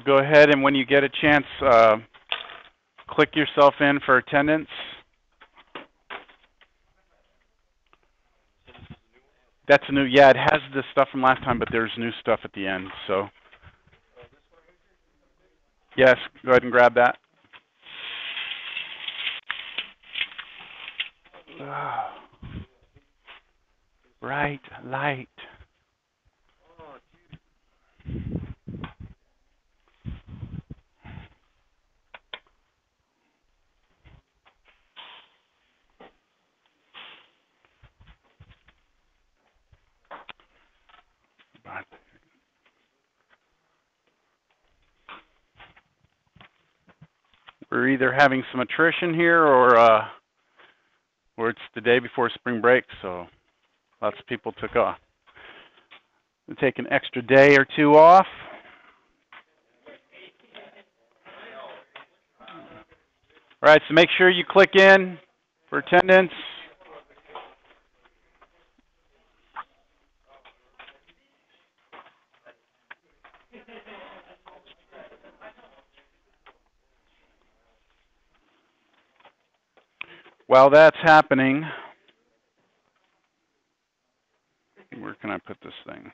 So go ahead and when you get a chance, click yourself in for attendance. That's new. Yeah, it has the stuff from last time, but there's new stuff at the end. So yes, go ahead and grab that. Bright light. We're either having some attrition here or it's the day before spring break, so lots of people took off. We'll take an extra day or two off. All right, so make sure you click in for attendance. While that's happening, where can I put this thing?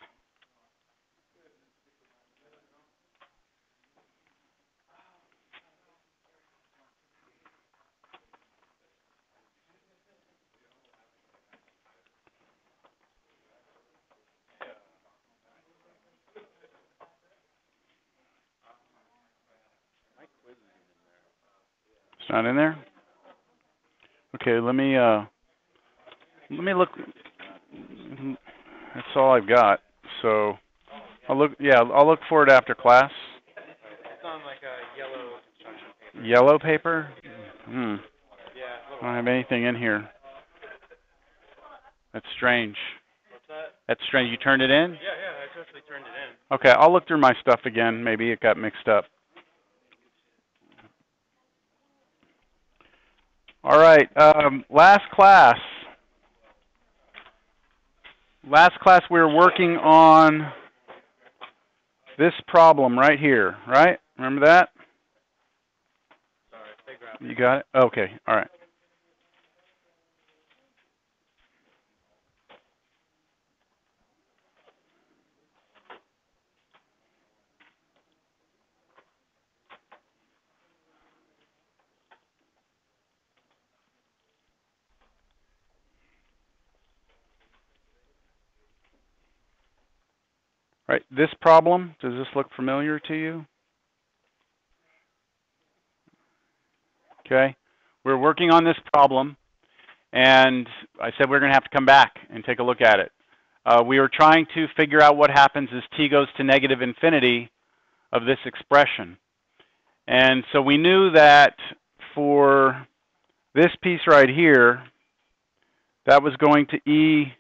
It's not in there? Okay, let me look. That's all I've got. So I'll look for it after class. It's on like a yellow construction paper. Yellow paper? Yeah. I don't have anything in here. That's strange. What's that? That's strange. You turned it in? Yeah, I actually turned it in. Okay, I'll look through my stuff again. Maybe it got mixed up. All right, last class we were working on this problem right here, right? Remember that? Sorry, they grabbed it. You got it? Okay, all right. Right, this problem, does this look familiar to you? Okay, we're working on this problem, and I said we're going to have to come back and take a look at it. We were trying to figure out what happens as t goes to negative infinity of this expression. And so we knew that for this piece right here, that was going to e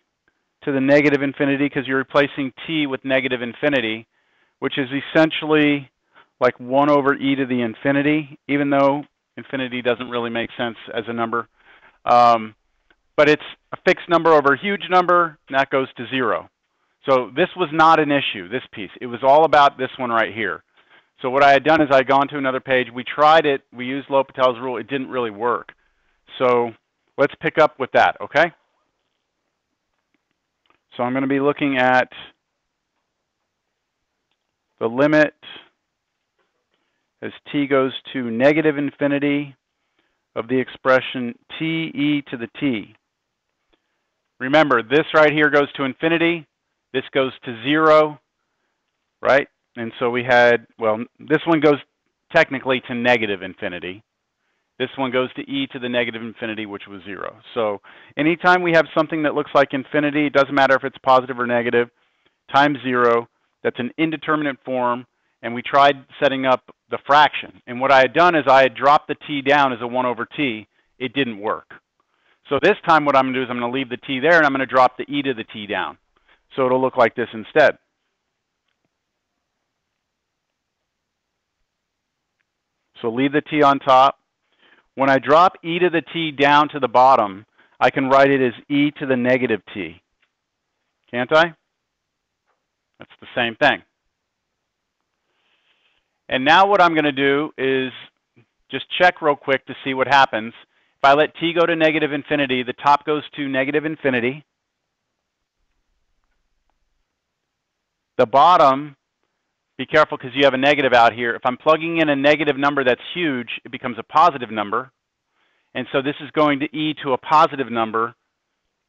to the negative infinity because you're replacing t with negative infinity, which is essentially like 1 over e to the infinity, even though infinity doesn't really make sense as a number. But it's a fixed number over a huge number, and that goes to 0. So this was not an issue, this piece. It was all about this one right here. So what I had done is I had gone to another page. We tried it. We used Lhopitals Rule. It didn't really work. So let's pick up with that, okay? So I'm going to be looking at the limit as t goes to negative infinity of the expression t e to the t. Remember, this right here goes to infinity. This goes to 0, right? And so we had, well, this one goes technically to negative infinity. This one goes to e to the negative infinity, which was 0. So anytime we have something that looks like infinity, it doesn't matter if it's positive or negative, times 0, that's an indeterminate form, and we tried setting up the fraction. And what I had done is I had dropped the t down as a 1 over t. It didn't work. So this time what I'm going to do is I'm going to leave the t there, and I'm going to drop the e to the t down. So it'll look like this instead. So leave the t on top. When I drop e to the t down to the bottom, I can write it as e to the negative t. Can't I? That's the same thing. And now what I'm going to do is just check real quick to see what happens. If I let t go to negative infinity, the top goes to negative infinity. The bottom, be careful because you have a negative out here. If I'm plugging in a negative number that's huge, it becomes a positive number. And so this is going to e to a positive number,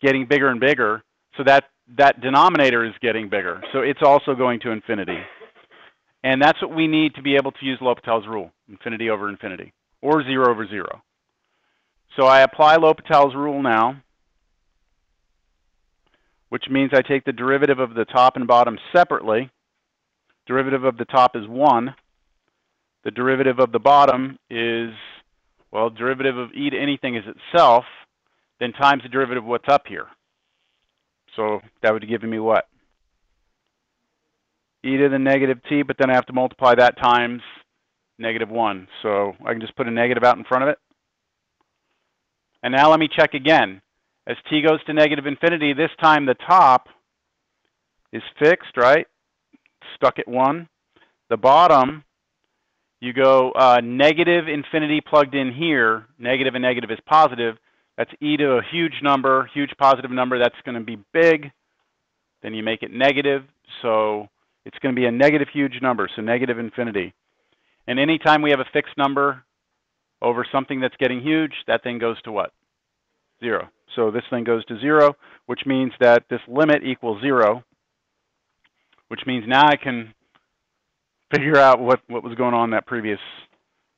getting bigger and bigger. So that denominator is getting bigger. So it's also going to infinity. And that's what we need to be able to use Lhopitals Rule, infinity over infinity, or 0 over 0. So I apply Lhopitals Rule now, which means I take the derivative of the top and bottom separately. Derivative of the top is 1. The derivative of the bottom is, well, derivative of e to anything is itself, then times the derivative of what's up here. So that would give me what? E to the negative t, but then I have to multiply that times negative 1. So I can just put a negative out in front of it. And now let me check again. As t goes to negative infinity, this time the top is fixed, right? Stuck at 1. The bottom, you go negative infinity plugged in here. Negative and negative is positive. That's e to a huge number, huge positive number. That's going to be big. Then you make it negative. So it's going to be a negative huge number, so negative infinity. And anytime we have a fixed number over something that's getting huge, that thing goes to what? 0. So this thing goes to 0, which means that this limit equals 0, which means now I can figure out what was going on in that previous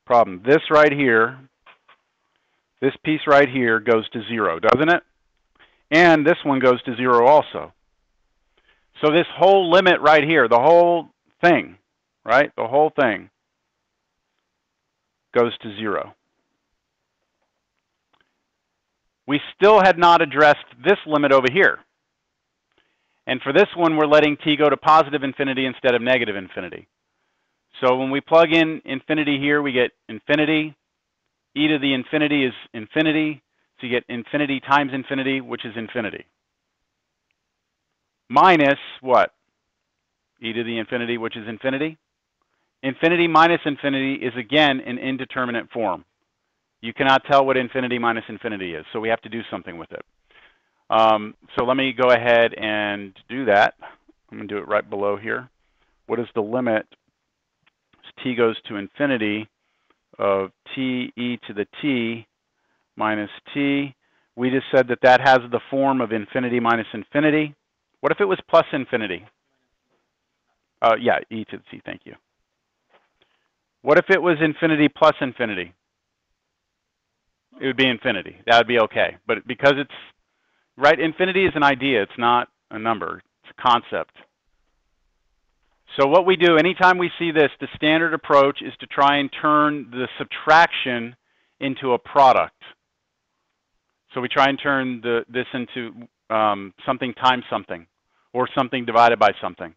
problem. This right here, this piece right here goes to 0, doesn't it? And this one goes to 0 also. So this whole limit right here, the whole thing, right? The whole thing goes to 0. We still had not addressed this limit over here. And for this one, we're letting t go to positive infinity instead of negative infinity. So when we plug in infinity here, we get infinity. E to the infinity is infinity. So you get infinity times infinity, which is infinity. Minus what? E to the infinity, which is infinity. Infinity minus infinity is, again, an indeterminate form. You cannot tell what infinity minus infinity is, so we have to do something with it. So let me go ahead and do that. I'm going to do it right below here. What is the limit as t goes to infinity of t e to the t minus t? We just said that that has the form of infinity minus infinity. What if it was plus infinity? Yeah, e to the t, thank you. What if it was infinity plus infinity? It would be infinity. That would be okay. But because it's, right, infinity is an idea. It's not a number. It's a concept. So what we do, anytime we see this, the standard approach is to try and turn the subtraction into a product. So we try and turn this into something times something, or something divided by something.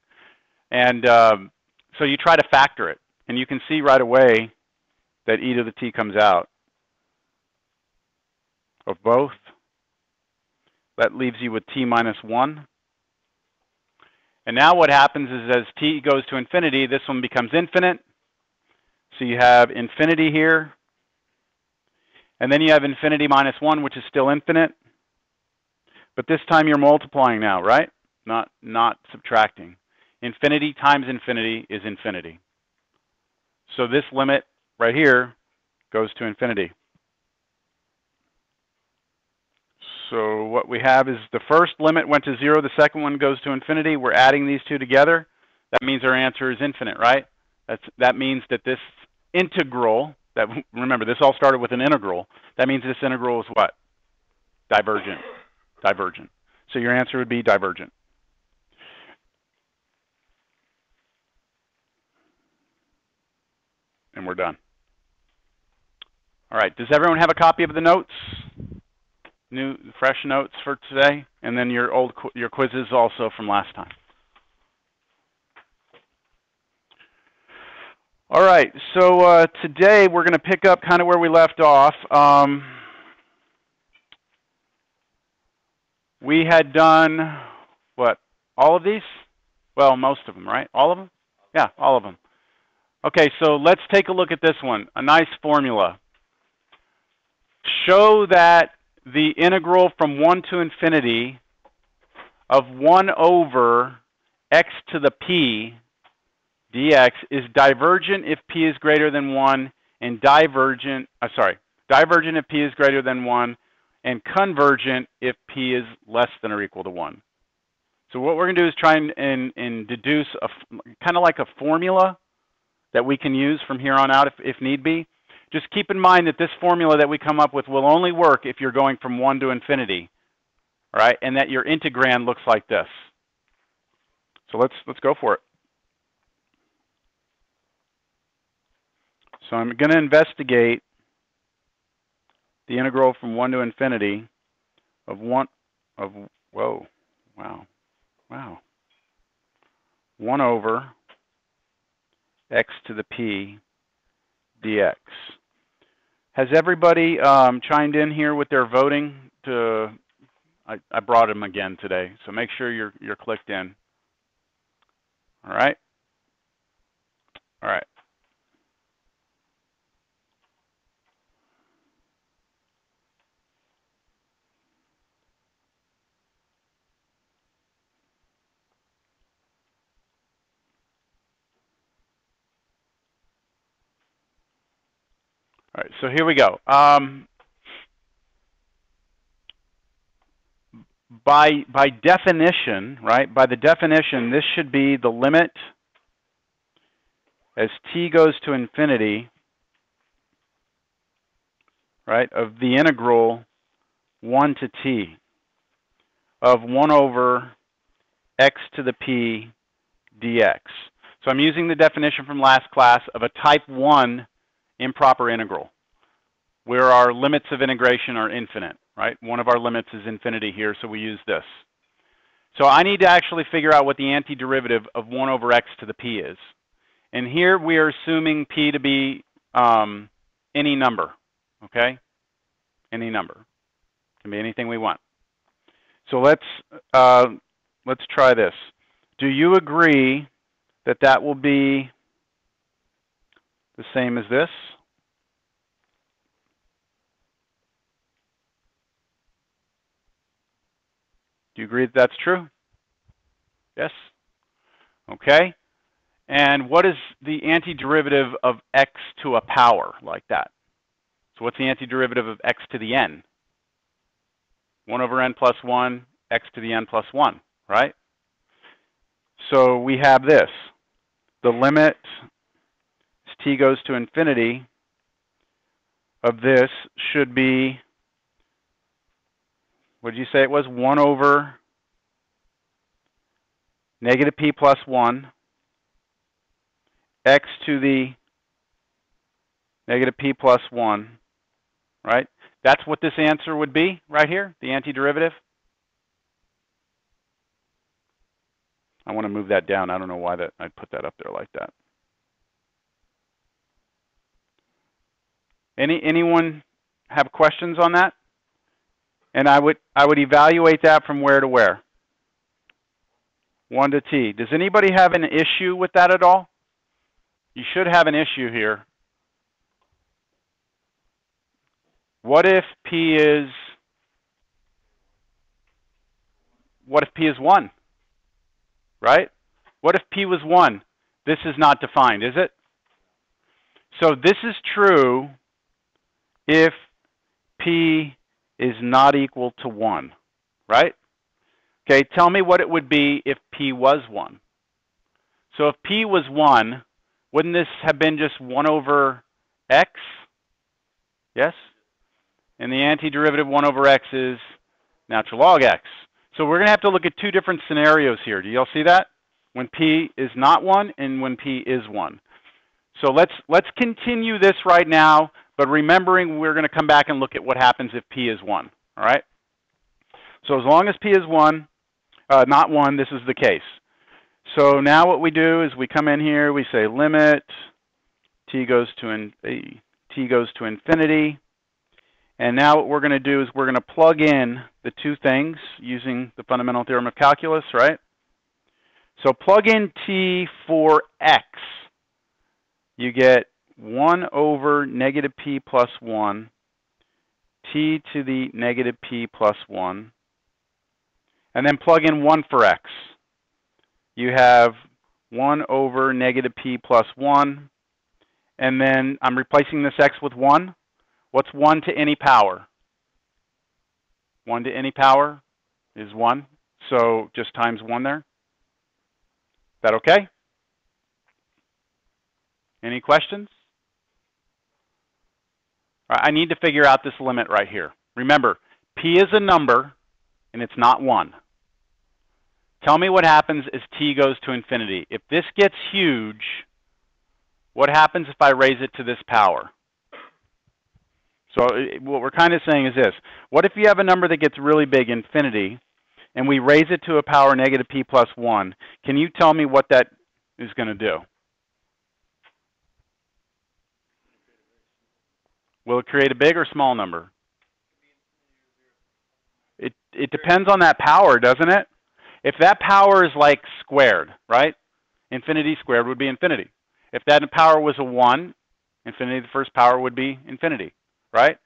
And so you try to factor it. And you can see right away that e to the t comes out of both. That leaves you with t minus 1. And now what happens is as t goes to infinity, this one becomes infinite. So you have infinity here. And then you have infinity minus 1, which is still infinite. But this time you're multiplying now, right? Not subtracting. Infinity times infinity is infinity. So this limit right here goes to infinity. So what we have is the first limit went to 0, the second one goes to infinity. We're adding these two together. That means our answer is infinite, right? That means that this integral, that, remember, this all started with an integral. That means this integral is what? Divergent. Divergent. So your answer would be divergent. And we're done. All right, does everyone have a copy of the notes? New, fresh notes for today? And then your quizzes also from last time. All right, so today we're going to pick up kind of where we left off. We had done, what, all of these? Well, most of them, right? All of them? Yeah, all of them. Okay, so let's take a look at this one. A nice formula. Show that the integral from 1 to infinity of 1 over x to the p dx is divergent if p is greater than 1 and divergent if p is greater than 1 and convergent if p is less than or equal to 1. So what we're going to do is try and deduce kind of like a formula that we can use from here on out if need be. Just keep in mind that this formula that we come up with will only work if you're going from 1 to infinity, all right, and that your integrand looks like this. So let's go for it. So I'm going to investigate the integral from 1 to infinity of 1 over x to the p dx. Has everybody chimed in here with their voting? I brought them again today, so make sure you're clicked in. All right. All right. All right, so here we go. By definition, right? By the definition, this should be the limit as t goes to infinity, right, of the integral 1 to t of 1 over x to the p dx. So I'm using the definition from last class of a type 1 improper integral, where our limits of integration are infinite, right? One of our limits is infinity here, so we use this. So I need to actually figure out what the antiderivative of 1 over x to the p is. And here we are assuming p to be any number, okay? Any number. It can be anything we want. So let's try this. Do you agree that that will be the same as this? Do you agree that that's true? Yes? Okay. And what is the antiderivative of x to a power like that? So what's the antiderivative of x to the n? 1 over n plus 1, x to the n plus 1, right? So we have this. The limit as t goes to infinity of this should be, what did you say it was? 1 over negative p plus 1, x to the negative p plus 1, right? That's what this answer would be right here, the antiderivative. I want to move that down. I don't know why I put that up there like that. Anyone have questions on that? And I would evaluate that from where to where? 1 to t. Does anybody have an issue with that at all? You should have an issue here. What if p is 1? Right? What if p was 1? This is not defined, is it? So this is true if p is not equal to 1, right? Okay, tell me what it would be if p was 1. So if p was 1, wouldn't this have been just 1 over x? Yes? And the antiderivative 1 over x is natural log x. So we're going to have to look at two different scenarios here. Do y'all see that? When p is not 1 and when p is 1. So let's continue this right now, but remembering we're going to come back and look at what happens if p is 1. All right? So as long as p is 1, not 1, this is the case. So now what we do is we come in here, we say limit t goes to infinity. And now what we're going to do is we're going to plug in the two things using the fundamental theorem of calculus, right? So plug in t for x. you get 1 over negative p plus 1, t to the negative p plus 1, and then plug in 1 for x. You have 1 over negative p plus 1, and then I'm replacing this x with 1. What's 1 to any power? 1 to any power is 1, so just times 1 there. Is that okay? Any questions? I need to figure out this limit right here. Remember, p is a number, and it's not 1. Tell me what happens as t goes to infinity. If this gets huge, what happens if I raise it to this power? So what we're kind of saying is this. What if you have a number that gets really big, infinity, and we raise it to a power negative p plus 1? Can you tell me what that is going to do? Will it create a big or small number? It depends on that power, doesn't it? If that power is like squared, right? Infinity squared would be infinity. If that power was a 1, infinity, the first power would be infinity, right?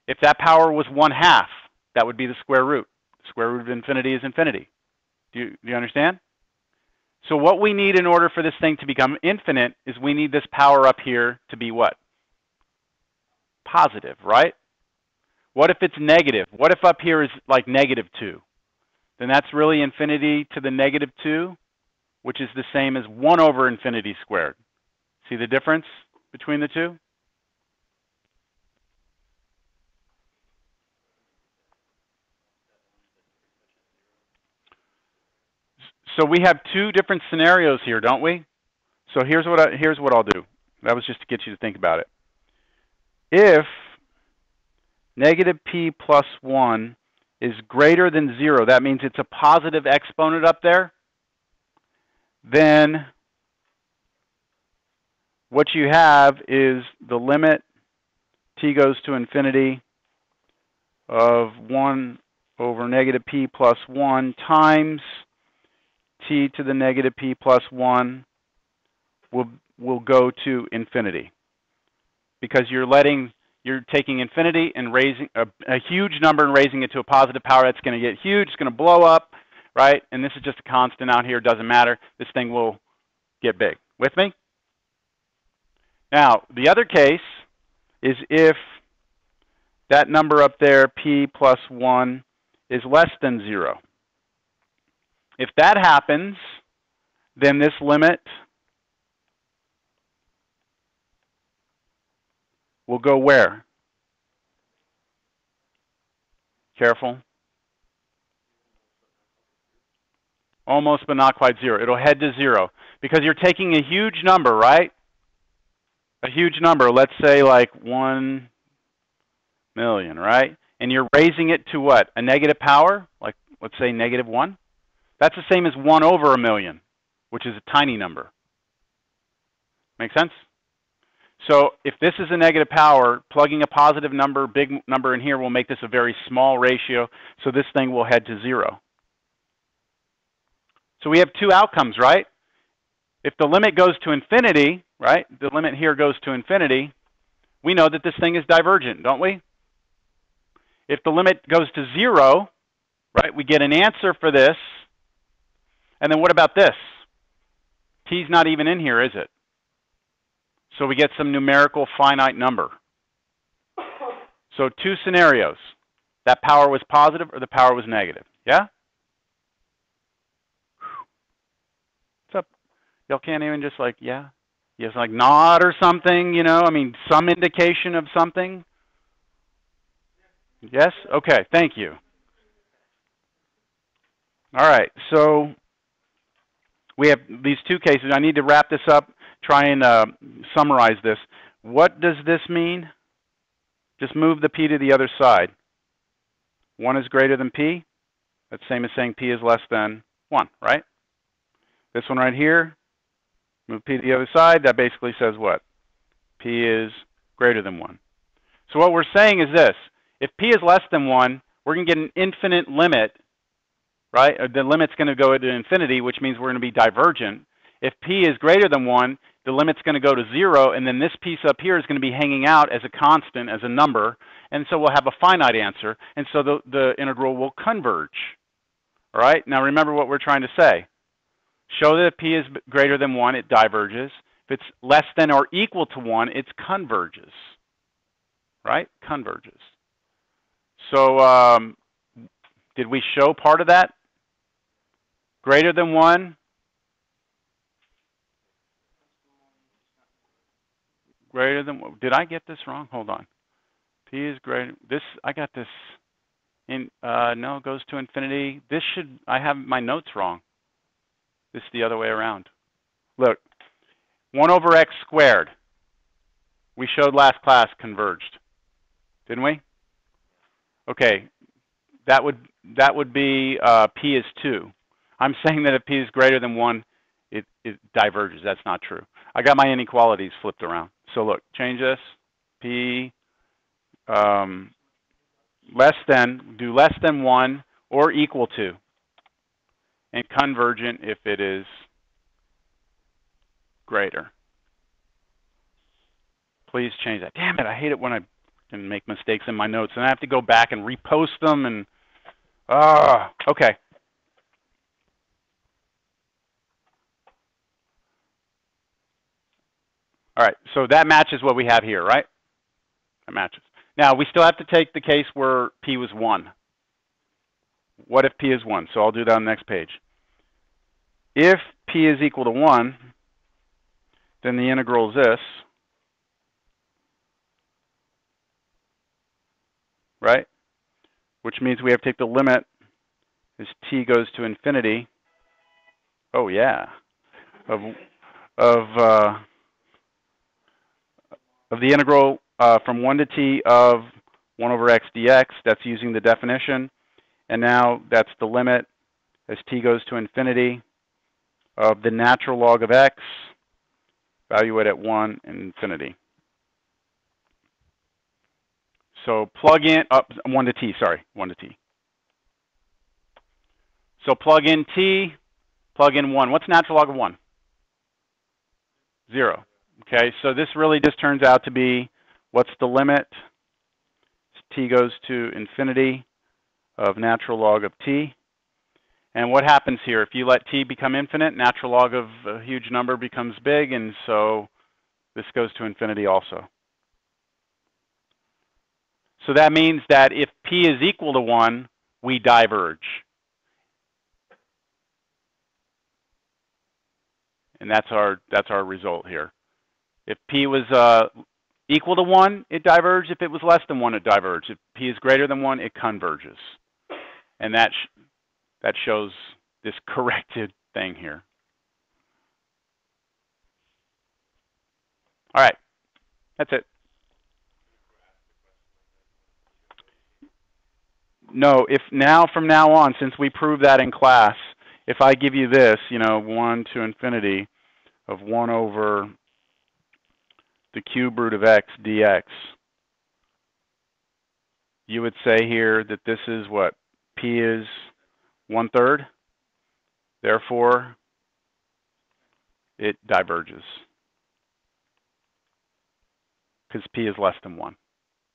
If that power was 1/2, that would be the square root. The square root of infinity is infinity. Do you understand? So what we need in order for this thing to become infinite is we need this power up here to be what? Positive, right? What if it's negative? What if up here is like -2? Then that's really infinity to the -2, which is the same as 1 over infinity squared. See the difference between the two? So we have two different scenarios here, don't we? So here's what I'll do. That was just to get you to think about it. If negative p plus 1 is greater than 0, that means it's a positive exponent up there, then what you have is the limit t goes to infinity of 1 over negative p plus 1 times t to the negative p plus 1 will go to infinity. Because you're taking infinity and raising a huge number and raising it to a positive power. That's going to get huge. It's going to blow up, right? And this is just a constant out here. Doesn't matter. This thing will get big. With me? Now, the other case is if that number up there, p plus 1, is less than 0. If that happens, then this limit will go where? Careful. Almost, but not quite 0. It'll head to 0. Because you're taking a huge number, right? A huge number, let's say like 1 million, right? And you're raising it to what? A negative power? Like, let's say -1? That's the same as 1 over a million, which is a tiny number. Make sense? So if this is a negative power, plugging a positive number, big number in here will make this a very small ratio, so this thing will head to 0. So we have two outcomes, right? If the limit goes to infinity, right, the limit here goes to infinity, we know that this thing is divergent, don't we? If the limit goes to 0, right, we get an answer for this. And then what about this? T's not even in here, is it? So we get some numerical finite number. So two scenarios. That power was positive or the power was negative. Yeah? What's up? Y'all can't even just like, yeah? You just like nod or something, you know? I mean, some indication of something? Yes? Okay, thank you. All right, so we have these two cases. I need to wrap this up, try and summarize this. What does this mean? Just move the p to the other side. 1 is greater than p. That's the same as saying p is less than 1, right? This one right here, move p to the other side. That basically says what? P is greater than 1. So what we're saying is this. If p is less than 1, we're going to get an infinite limit, right? The limit's going to go to infinity, which means we're going to be divergent. If p is greater than 1, the limit's going to go to 0, and then this piece up here is going to be hanging out as a constant, as a number, and so we'll have a finite answer, and so the integral will converge. All right? Now remember what we're trying to say. Show that if p is greater than 1, it diverges. If it's less than or equal to 1, it converges. Right? Converges. So did we show part of that? Greater than 1? Greater than, did I get this wrong? Hold on. P is greater, this, I got this in, no, it goes to infinity. This should, I have my notes wrong. This is the other way around. Look, 1 over x squared. We showed last class converged, didn't we? Okay, that would be p is 2. I'm saying that if p is greater than 1, it diverges. That's not true. I got my inequalities flipped around. So look, change this. P less than, do less than 1 or equal to, and convergent if it is greater. Please change that. Damn it, I hate it when I can make mistakes in my notes and I have to go back and repost them and, okay. All right, so that matches what we have here, right? That matches. Now, we still have to take the case where p was 1. What if p is 1? So I'll do that on the next page. If p is equal to 1, then the integral is this, right? Which means we have to take the limit as t goes to infinity. Oh, yeah. Of the integral from 1 to t of 1 over x dx. That's using the definition. And now that's the limit as t goes to infinity of the natural log of x, value it at 1 and infinity. So plug in, 1 to t, sorry, 1 to t. So plug in t, plug in 1. What's natural log of 1? 0. Okay, so this really just turns out to be, what's the limit? T goes to infinity of natural log of t. And what happens here? If you let t become infinite, natural log of a huge number becomes big, and so this goes to infinity also. So that means that if p is equal to 1, we diverge. And that's our result here. If p was equal to 1, it diverged. If it was less than 1, it diverged. If p is greater than 1, it converges. And that shows this corrected thing here. All right, that's it. No, if now, from now on, since we proved that in class, if I give you this, 1 to infinity of 1 over the cube root of x dx, you would say here that this is what? P is 1/3. Therefore, it diverges because p is less than 1.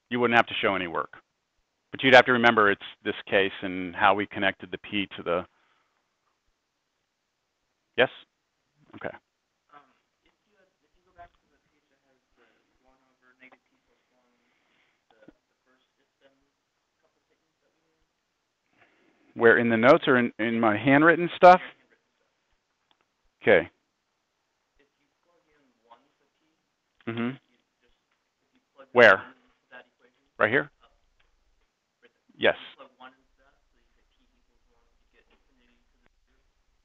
You wouldn't have to show any work. But you'd have to remember it's this case and how we connected the p to the... Yes? Okay. If you go back to the page that has the 1 over negative t plus 1, the first if-then couple statements that we made. Where, in the notes or in my handwritten stuff? Okay. If you plug in 1 for t, Mm-hmm. if you plug Where? into that equation. Right here? Right there. Yes. If you plug 1 into that, so you get t equals 1, you get infinity to the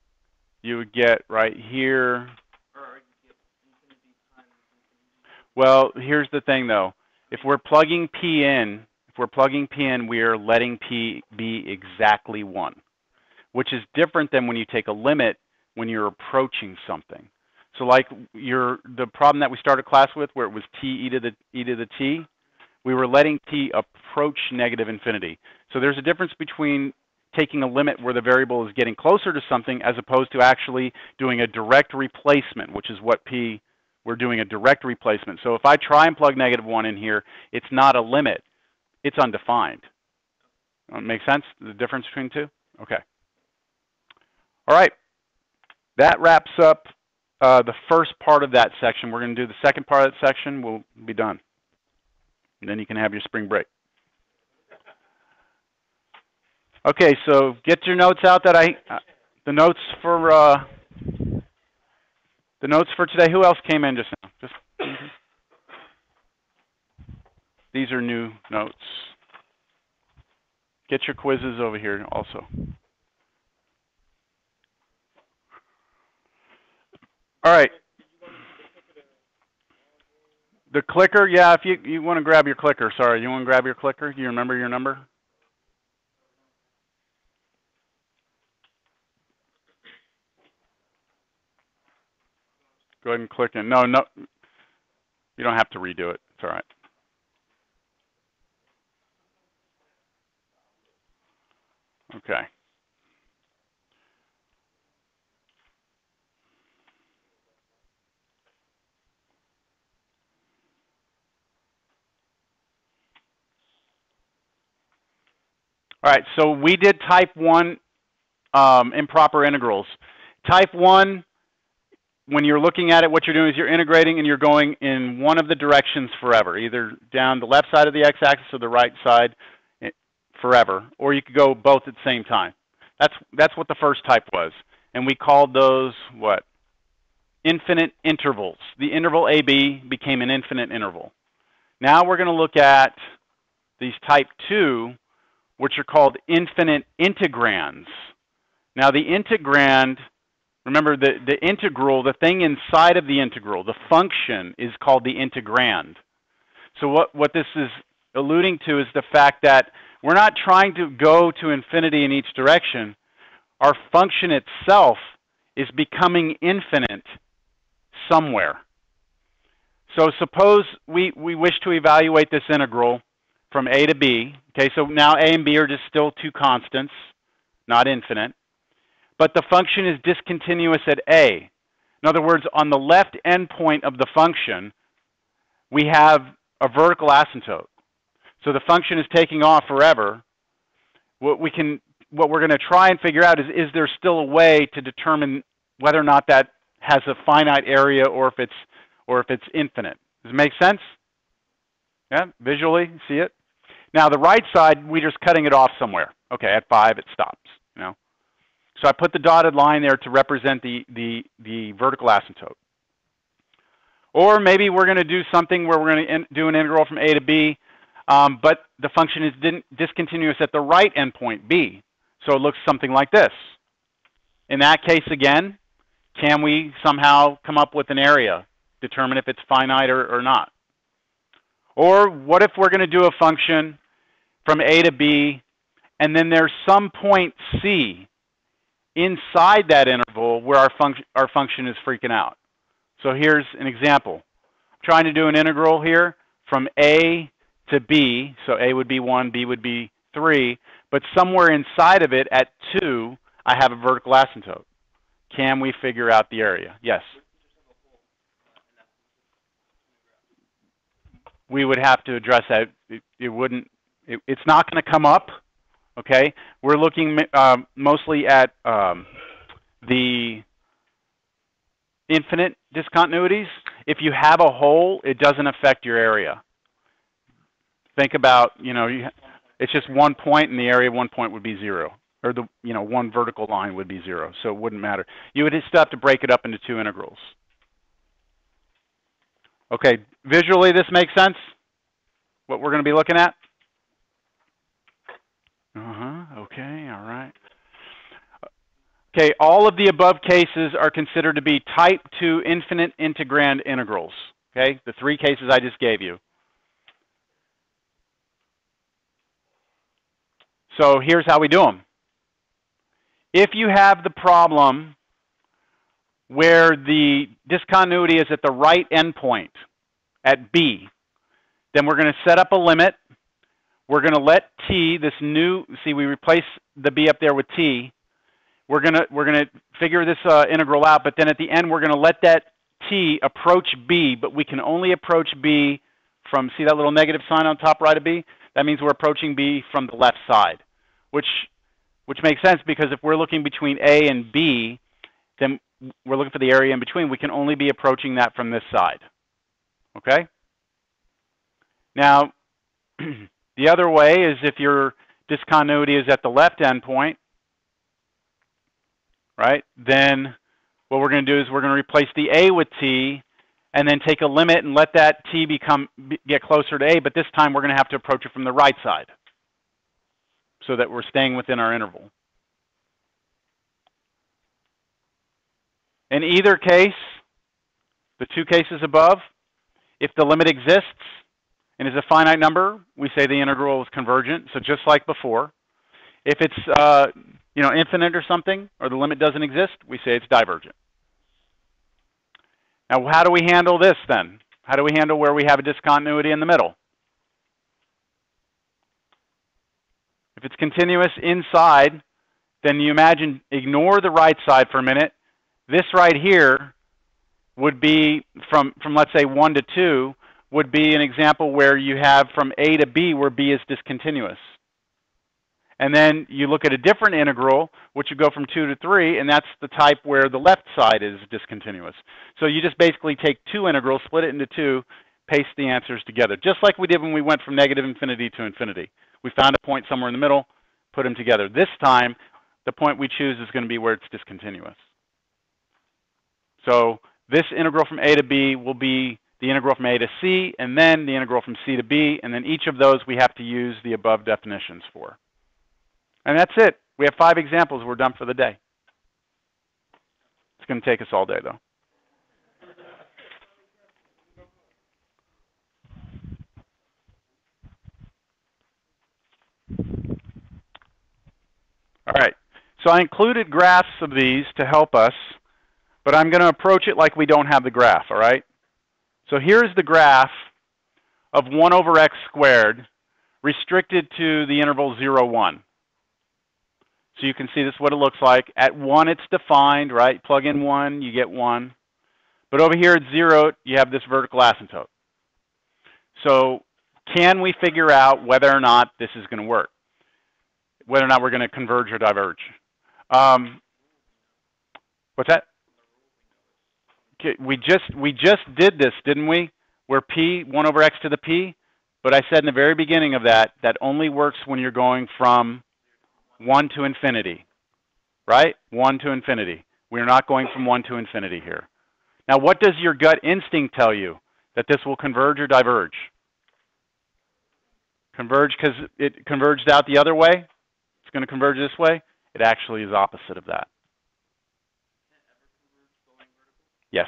0. You would get right here. Or you get infinity times infinity. Well, here's the thing though. If we're plugging p in, we are letting p be exactly 1, which is different than when you take a limit when you're approaching something. So like the problem that we started class with where it was t e to the t, we were letting t approach negative infinity. So there's a difference between taking a limit where the variable is getting closer to something as opposed to actually doing a direct replacement, which is what p We're doing a direct replacement. So if I try and plug -1 in here, it's not a limit. It's undefined. Make sense, the difference between the two? Okay. All right. That wraps up the first part of that section. We're going to do the second part of that section. We'll be done. And then you can have your spring break. Okay, so get your notes out that the notes for today. Who else came in just now? These are new notes. Get your quizzes over here also. All right. The clicker, yeah, if you want to grab your clicker. Sorry, you want to grab your clicker? Do you remember your number? Go ahead and click in. No, you don't have to redo it. It's all right. Okay. All right, so we did type 1 improper integrals. Type 1, when you're looking at it, what you're doing is you're integrating and you're going in one of the directions forever, either down the left side of the x-axis or the right side forever, or you could go both at the same time. That's what the first type was. And we called those, what? Infinite intervals. The interval AB became an infinite interval. Now we're going to look at these type 2, which are called infinite integrands. Now the integrand, remember the integral, the thing inside of the integral, the function is called the integrand. So what this is alluding to is the fact that we're not trying to go to infinity in each direction. Our function itself is becoming infinite somewhere. So suppose we wish to evaluate this integral from a to b. Okay, so now a and b are just still two constants, not infinite. But the function is discontinuous at a. In other words, on the left endpoint of the function, we have a vertical asymptote. So the function is taking off forever. What we're going to try and figure out is there still a way to determine whether or not that has a finite area or if it's infinite. Does it make sense? Yeah, visually, see it? Now the right side, we're just cutting it off somewhere. Okay, at 5 it stops. You know? So I put the dotted line there to represent the vertical asymptote. Or maybe we're going to do something where we're going to do an integral from a to b, but the function is discontinuous at the right endpoint, b. So it looks something like this. In that case, again, can we somehow come up with an area, determine if it's finite or not? Or what if we're going to do a function from a to b, and then there's some point c inside that interval where our function is freaking out? So here's an example. I'm trying to do an integral here from a to b. So a would be 1, b would be 3. But somewhere inside of it at 2, I have a vertical asymptote. Can we figure out the area? Yes? We would have to address that. It's not going to come up. Okay? We're looking mostly at the infinite discontinuities. If you have a hole, it doesn't affect your area. Think about, it's just 1 point, and the area of 1 point would be 0. Or one vertical line would be 0, so it wouldn't matter. You would just have to break it up into 2 integrals. Okay, visually this makes sense? What we're going to be looking at? Okay, all right. Okay, all of the above cases are considered to be type 2 infinite integrand integrals. Okay, the 3 cases I just gave you. So here's how we do them. If you have the problem where the discontinuity is at the right endpoint, at b, then we're going to set up a limit. We're going to let t, this new, see we replace the b up there with t. We're going to figure this integral out, but then at the end we're going to let that t approach b, but we can only approach b from, see that little negative sign on top right of b? That means we're approaching b from the left side, which makes sense because if we're looking between a and b, then we're looking for the area in between. We can only be approaching that from this side. Okay? Now, the other way is if your discontinuity is at the left endpoint, right? Then what we're going to do is we're going to replace the a with t and then take a limit and let that t get closer to a, but this time we're going to have to approach it from the right side so that we're staying within our interval. In either case, the two cases above, if the limit exists and is a finite number, we say the integral is convergent, so just like before. If it's infinite or something, or the limit doesn't exist, we say it's divergent. Now, how do we handle this then? How do we handle where we have a discontinuity in the middle? If it's continuous inside, then you imagine, ignore the right side for a minute. This right here would be from let's say 1 to 2, would be an example where you have from a to b where b is discontinuous. And then you look at a different integral, which would go from 2 to 3, and that's the type where the left side is discontinuous. So you just basically take two integrals, split it into two, paste the answers together, just like we did when we went from negative infinity to infinity. We found a point somewhere in the middle, put them together. This time, the point we choose is going to be where it's discontinuous. So this integral from a to b will be the integral from a to c, and then the integral from c to b, and then each of those we have to use the above definitions for. And that's it. We have 5 examples. We're done for the day. It's going to take us all day, though. All right. So I included graphs of these to help us, but I'm going to approach it like we don't have the graph, all right? So here's the graph of 1 over x squared restricted to the interval 0, 1. So you can see this is what it looks like. At 1, it's defined, right? Plug in 1, you get 1. But over here at 0, you have this vertical asymptote. So can we figure out whether or not this is going to work? Whether or not we're going to converge or diverge? What's that? Okay, we just did this, didn't we? Where p, 1 over x to the p. But I said in the very beginning of that only works when you're going from 1 to infinity, right? 1 to infinity. We're not going from 1 to infinity here. Now, what does your gut instinct tell you? That this will converge or diverge? Converge because it converged out the other way? It's going to converge this way? It actually is opposite of that. Yes.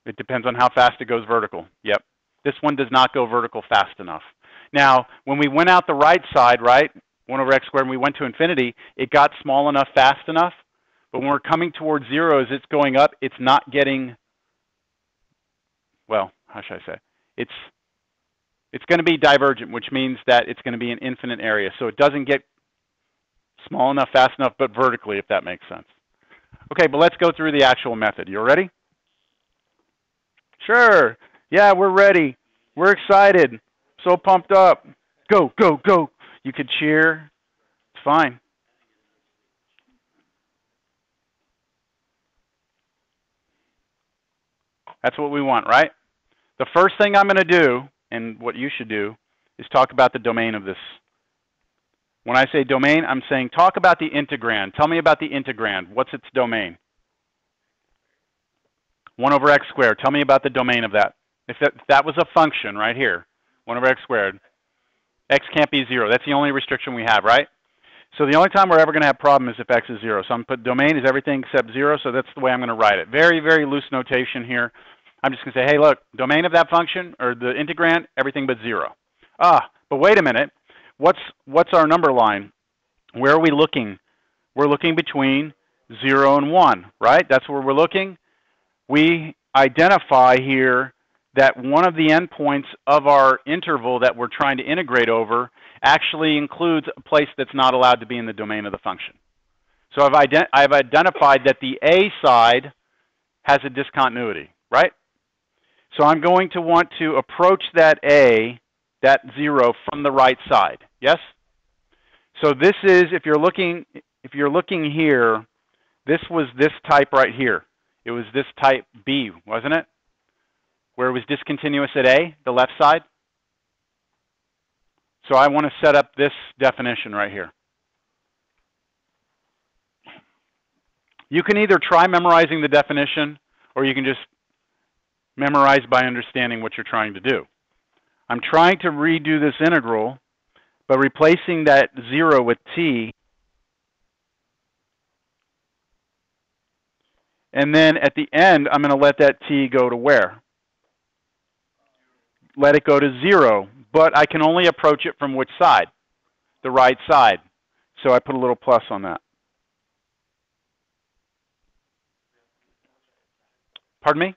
It depends on how fast it goes vertical. Yep. This one does not go vertical fast enough. Now, when we went out the right side, right, 1 over x squared, and we went to infinity, it got small enough, fast enough. But when we're coming towards 0, as it's going up, it's not getting, well, how should I say? It's going to be divergent, which means that it's going to be an infinite area. So it doesn't get small enough, fast enough, but vertically, if that makes sense. Okay, but let's go through the actual method. You ready? Sure. Yeah, we're ready. We're excited. So pumped up. Go, go, go. You could cheer. It's fine. That's what we want, right? The first thing I'm going to do, and what you should do, is talk about the domain of this. When I say domain, I'm saying talk about the integrand. Tell me about the integrand. What's its domain? 1 over x squared. Tell me about the domain of that. If that was a function right here, 1 over x squared, x can't be 0. That's the only restriction we have, right? So the only time we're ever going to have a problem is if x is 0. So I'm going to put domain is everything except 0, so that's the way I'm going to write it. Very, very loose notation here. I'm just going to say, hey, look, domain of that function, or the integrand, everything but 0. But wait a minute. What's our number line? Where are we looking? We're looking between 0 and 1, right? That's where we're looking. We identify here that one of the endpoints of our interval that we're trying to integrate over actually includes a place that's not allowed to be in the domain of the function. So I've identified that the a side has a discontinuity, right? So I'm going to want to approach that A, that 0, from the right side. Yes? So this is, if you're looking here, this was this type right here. It was this type B, wasn't it? Where it was discontinuous at A, the left side. So I want to set up this definition right here. You can either try memorizing the definition, or you can just memorize by understanding what you're trying to do. I'm trying to redo this integral by replacing that 0 with t. And then at the end, I'm going to let that t go to where? Let it go to 0. But I can only approach it from which side? The right side. So I put a little plus on that. Pardon me?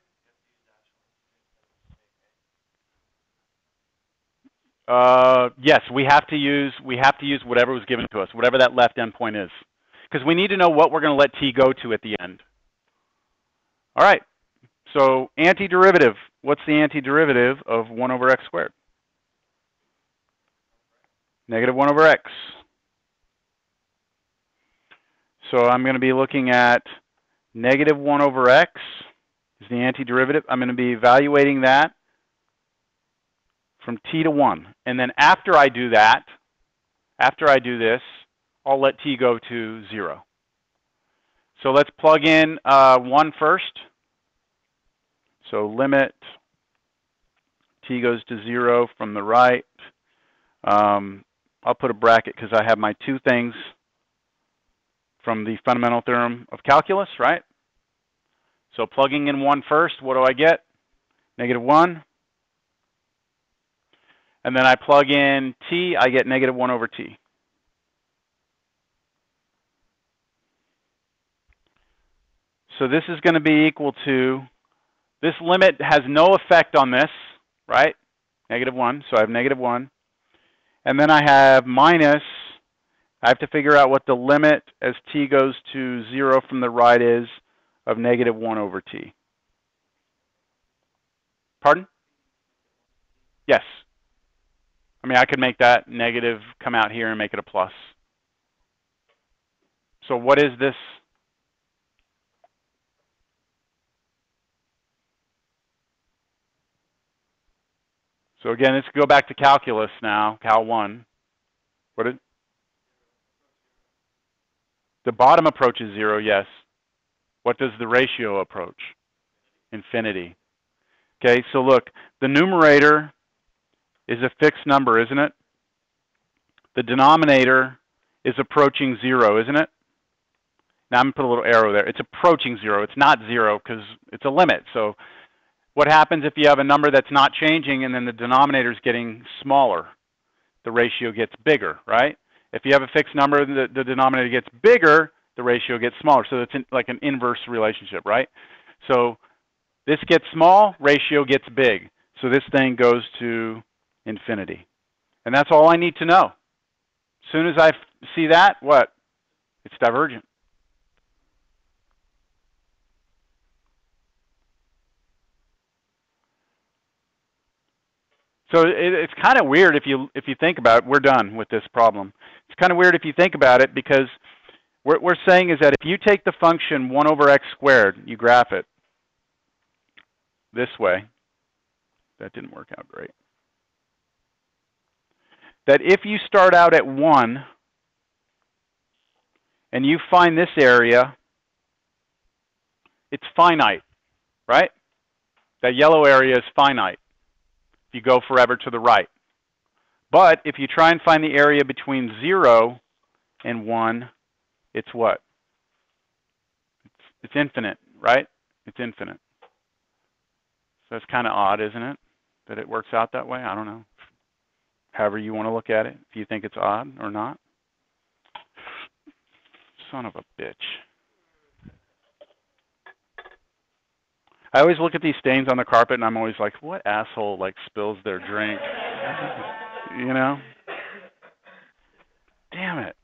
Yes, we have to use whatever was given to us, whatever that left endpoint is, because we need to know what we're going to let t go to at the end. All right. So antiderivative. What's the antiderivative of 1 over x squared? Negative 1 over x. So I'm going to be looking at negative 1 over x is the antiderivative. I'm going to be evaluating that from t to 1. And then after I do that, after I do this, I'll let t go to 0. So let's plug in 1 first. So limit t goes to 0 from the right. I'll put a bracket because I have my two things from the fundamental theorem of calculus, right? So plugging in 1 first, what do I get? Negative 1. And then I plug in t, I get negative 1 over t. So this is going to be equal to, this limit has no effect on this, right? Negative 1, so I have negative 1. And then I have minus, I have to figure out what the limit as t goes to 0 from the right is of negative 1 over t. Pardon? Yes. I mean, I could make that negative come out here and make it a plus. So what is this? So again, let's go back to calculus now, Cal 1. What did? The bottom approaches 0, yes. What does the ratio approach? Infinity. Okay, so look, the numerator is a fixed number, isn't it? The denominator is approaching 0, isn't it? Now I'm going to put a little arrow there. It's approaching 0. It's not 0 because it's a limit. So what happens if you have a number that's not changing and then the denominator is getting smaller? The ratio gets bigger, right? If you have a fixed number, the denominator gets bigger, the ratio gets smaller. So it's like an inverse relationship, right? So this gets small, ratio gets big. So this thing goes to infinity. And that's all I need to know. As soon as I see that, what? It's divergent. So it's kind of weird if you think about it. We're done with this problem. It's kind of weird if you think about it because what we're saying is that if you take the function 1 over x squared, you graph it this way. That didn't work out great. That if you start out at 1 and you find this area, it's finite, right? That yellow area is finite if you go forever to the right. But if you try and find the area between 0 and 1, it's what? It's infinite, right? It's infinite. So it's kind of odd, isn't it, that it works out that way? I don't know. However you want to look at it, if you think it's odd or not. Son of a bitch. I always look at these stains on the carpet and I'm always like, what asshole like spills their drink? You know? Damn it.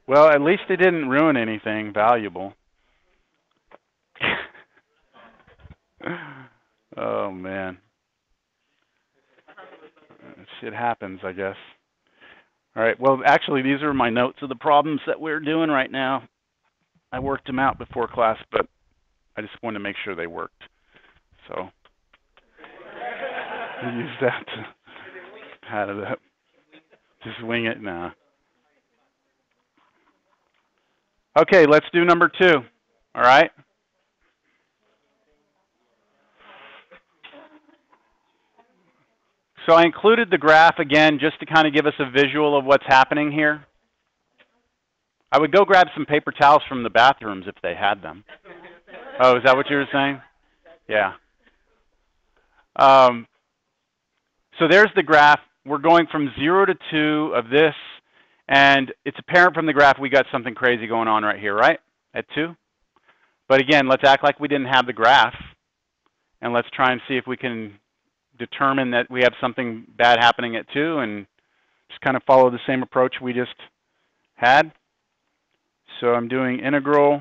Well, at least it didn't ruin anything valuable. Oh, man. Shit happens, I guess. All right, well, actually, these are my notes of the problems that we're doing right now. I worked them out before class, but I just wanted to make sure they worked. So I use that to pad it up. Just wing it? Nah. Okay, let's do number 2. All right? So I included the graph again just to kind of give us a visual of what's happening here. I would go grab some paper towels from the bathrooms if they had them. Oh, is that what you were saying? Yeah. So there's the graph. We're going from 0 to 2 of this, and it's apparent from the graph we got something crazy going on right here, right? At 2. But again, let's act like we didn't have the graph, and let's try and see if we can determine that we have something bad happening at 2 and just kind of follow the same approach we just had. So I'm doing integral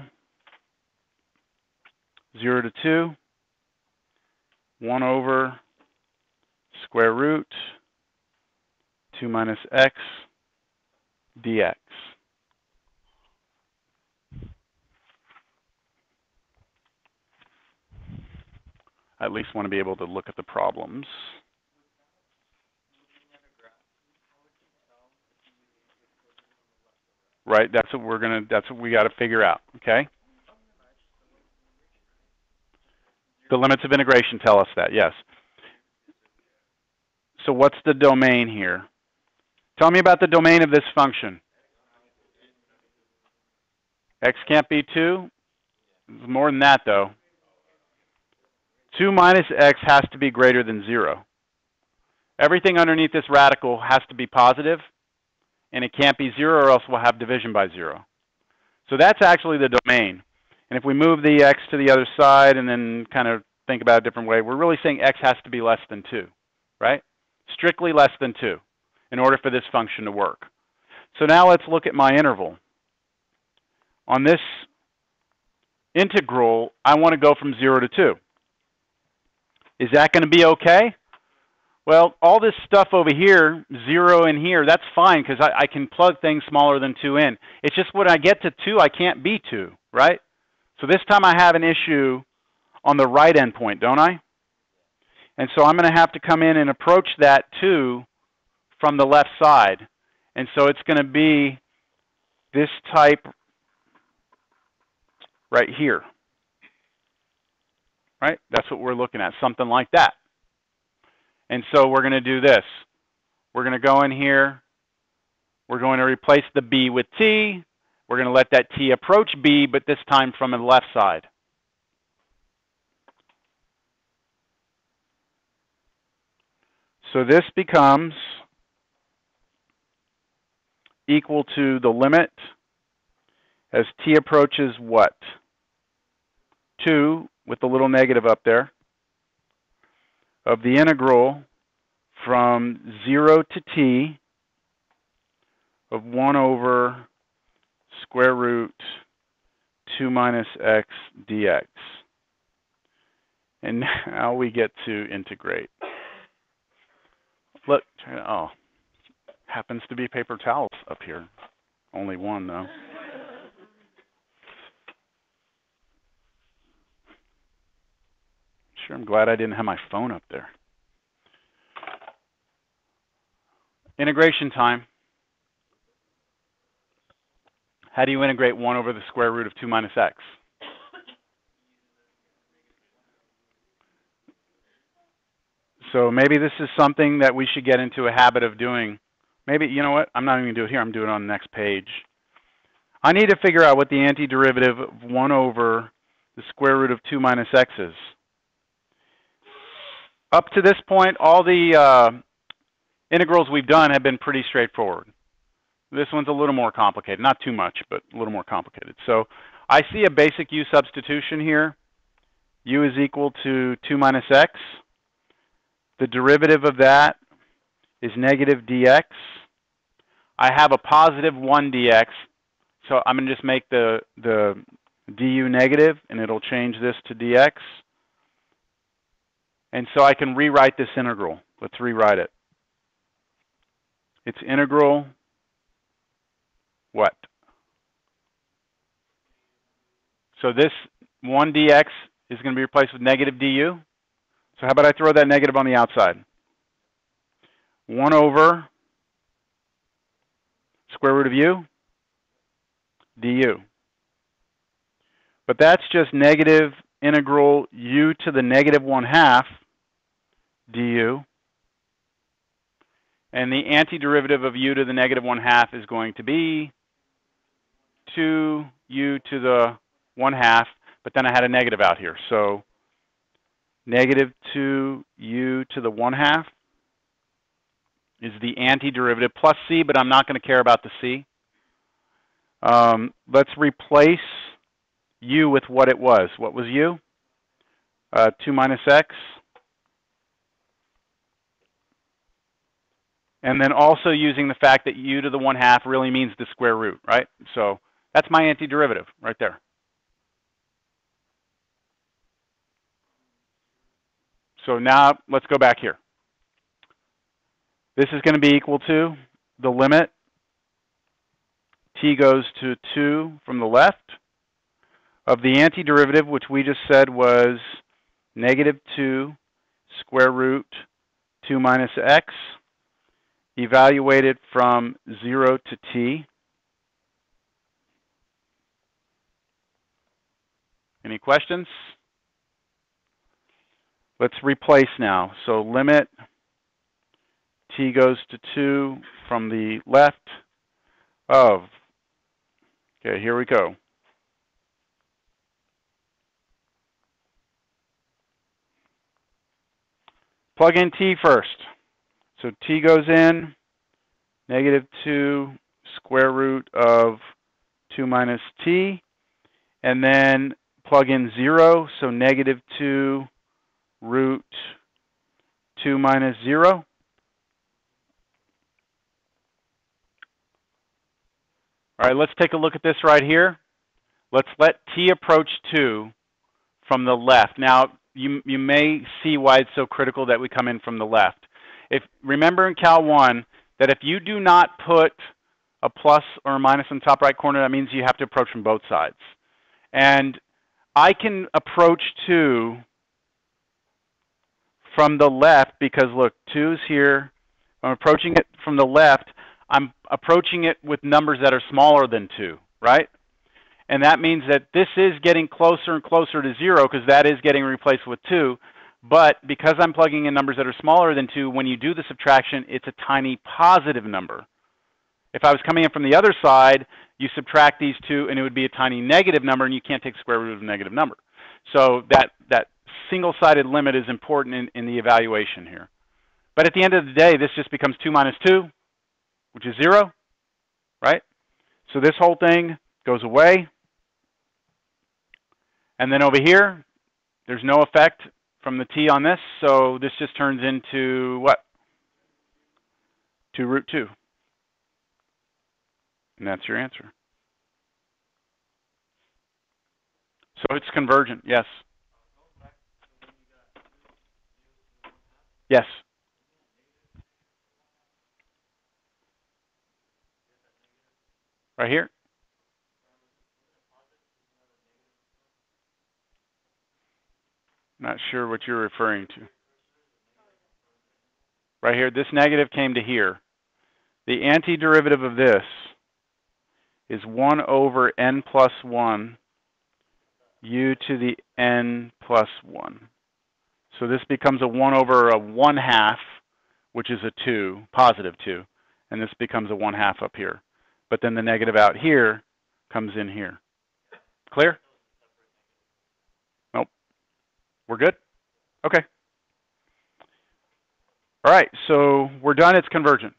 0 to 2, 1 over square root 2 minus x dx. I at least want to be able to look at the problems. Right, that's what we got to figure out, okay? The limits of integration tell us that, yes. So what's the domain here? Tell me about the domain of this function. X can't be 2? It's more than that, though. 2 minus x has to be greater than 0. Everything underneath this radical has to be positive, and it can't be 0 or else we'll have division by 0. So that's actually the domain. And if we move the x to the other side and then kind of think about it a different way, we're really saying x has to be less than 2, right? Strictly less than 2 in order for this function to work. So now let's look at my interval. On this integral, I want to go from 0 to 2. Is that going to be okay? Well, all this stuff over here, 0 in here, that's fine because I can plug things smaller than 2 in. It's just when I get to 2, I can't be 2, right? So this time I have an issue on the right endpoint, don't I? And so I'm going to have to come in and approach that 2 from the left side. And so it's going to be this type right here. Right? That's what we're looking at, something like that. And so we're going to do this. We're going to go in here. We're going to replace the b with t. We're going to let that t approach b, but this time from the left side. So this becomes equal to the limit as t approaches what? 2 with the little negative up there of the integral from 0 to t of 1 over square root 2 minus x dx. And now we get to integrate. Look, oh, happens to be paper towels up here. Only one, though. Sure, I'm glad I didn't have my phone up there. Integration time. How do you integrate 1 over the square root of 2 minus x? So maybe this is something that we should get into a habit of doing. Maybe, you know what? I'm not even going to do it here. I'm doing it on the next page. I need to figure out what the antiderivative of 1 over the square root of 2 minus x is. Up to this point, all the integrals we've done have been pretty straightforward. This one's a little more complicated. Not too much, but a little more complicated. So I see a basic u substitution here. U is equal to 2 minus x. The derivative of that is negative dx. I have a positive 1 dx, so I'm going to just make the du negative, and it'll change this to dx. And so I can rewrite this integral. Let's rewrite it. It's integral what? So this 1 dx is going to be replaced with negative du. So how about I throw that negative on the outside? 1 over square root of u du. But that's just negative integral u to the negative 1/2 du. And the antiderivative of u to the negative 1/2 is going to be 2u to the 1/2, but then I had a negative out here. So negative 2u to the 1/2 is the antiderivative plus c, but I'm not going to care about the c. Let's replace u with what it was. What was u? 2 minus x. And then also using the fact that u to the 1/2 really means the square root, right? So that's my antiderivative right there. So now let's go back here. This is going to be equal to the limit t goes to 2 from the left of the antiderivative, which we just said was negative 2 square root 2 minus x, evaluated from 0 to t. Any questions? Let's replace now. So limit t goes to 2 from the left of, okay, here we go. Plug in t first. So t goes in, negative 2 square root of 2 minus t, and then plug in 0, so negative 2 root 2 minus 0. All right, let's take a look at this right here. Let's let t approach 2 from the left. Now, you may see why it's so critical that we come in from the left. Remember in Cal 1 that if you do not put a plus or a minus in the top right corner, that means you have to approach from both sides. And I can approach 2 from the left because, look, 2 is here. I'm approaching it from the left. I'm approaching it with numbers that are smaller than 2, right? And that means that this is getting closer and closer to 0 because that is getting replaced with 2. But because I'm plugging in numbers that are smaller than 2, when you do the subtraction, it's a tiny positive number. If I was coming in from the other side, you subtract these two, and it would be a tiny negative number, and you can't take square root of a negative number. So that single-sided limit is important in the evaluation here. But at the end of the day, this just becomes 2 minus 2, which is 0, right? So this whole thing goes away. And then over here, there's no effect from the t on this, so this just turns into what? 2 root 2. And that's your answer. So it's convergent, yes. Yes. Right here. Not sure what you're referring to. Right here, this negative came to here. The antiderivative of this is 1 over n plus 1 u to the n plus 1. So this becomes a 1 over a 1/2, which is a 2, positive 2. And this becomes a 1/2 up here. But then the negative out here comes in here. Clear? Nope. We're good? Okay. All right, so we're done. It's convergent.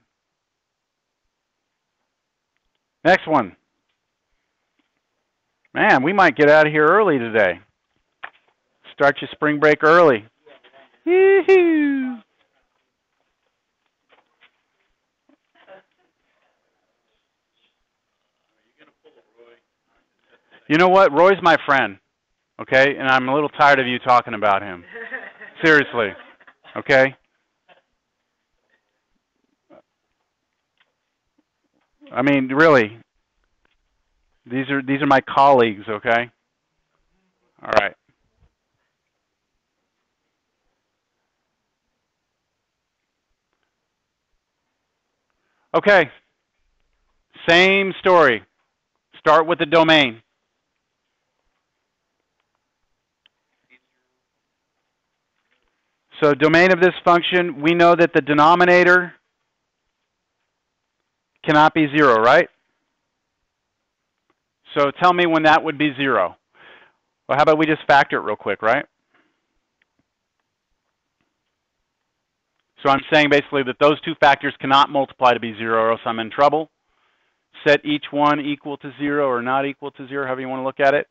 Next one. Man, we might get out of here early today. Start your spring break early. Yoo-hoo. You know what? Roy's my friend, okay? And I'm a little tired of you talking about him. Seriously, okay? I mean, really, these are my colleagues, okay? All right. Okay. Same story. Start with the domain. So domain of this function, we know that the denominator cannot be 0, right? So tell me when that would be 0. Well, how about we just factor it real quick, right? So I'm saying basically that those two factors cannot multiply to be 0, or else I'm in trouble. Set each one equal to 0 or not equal to 0, however you want to look at it.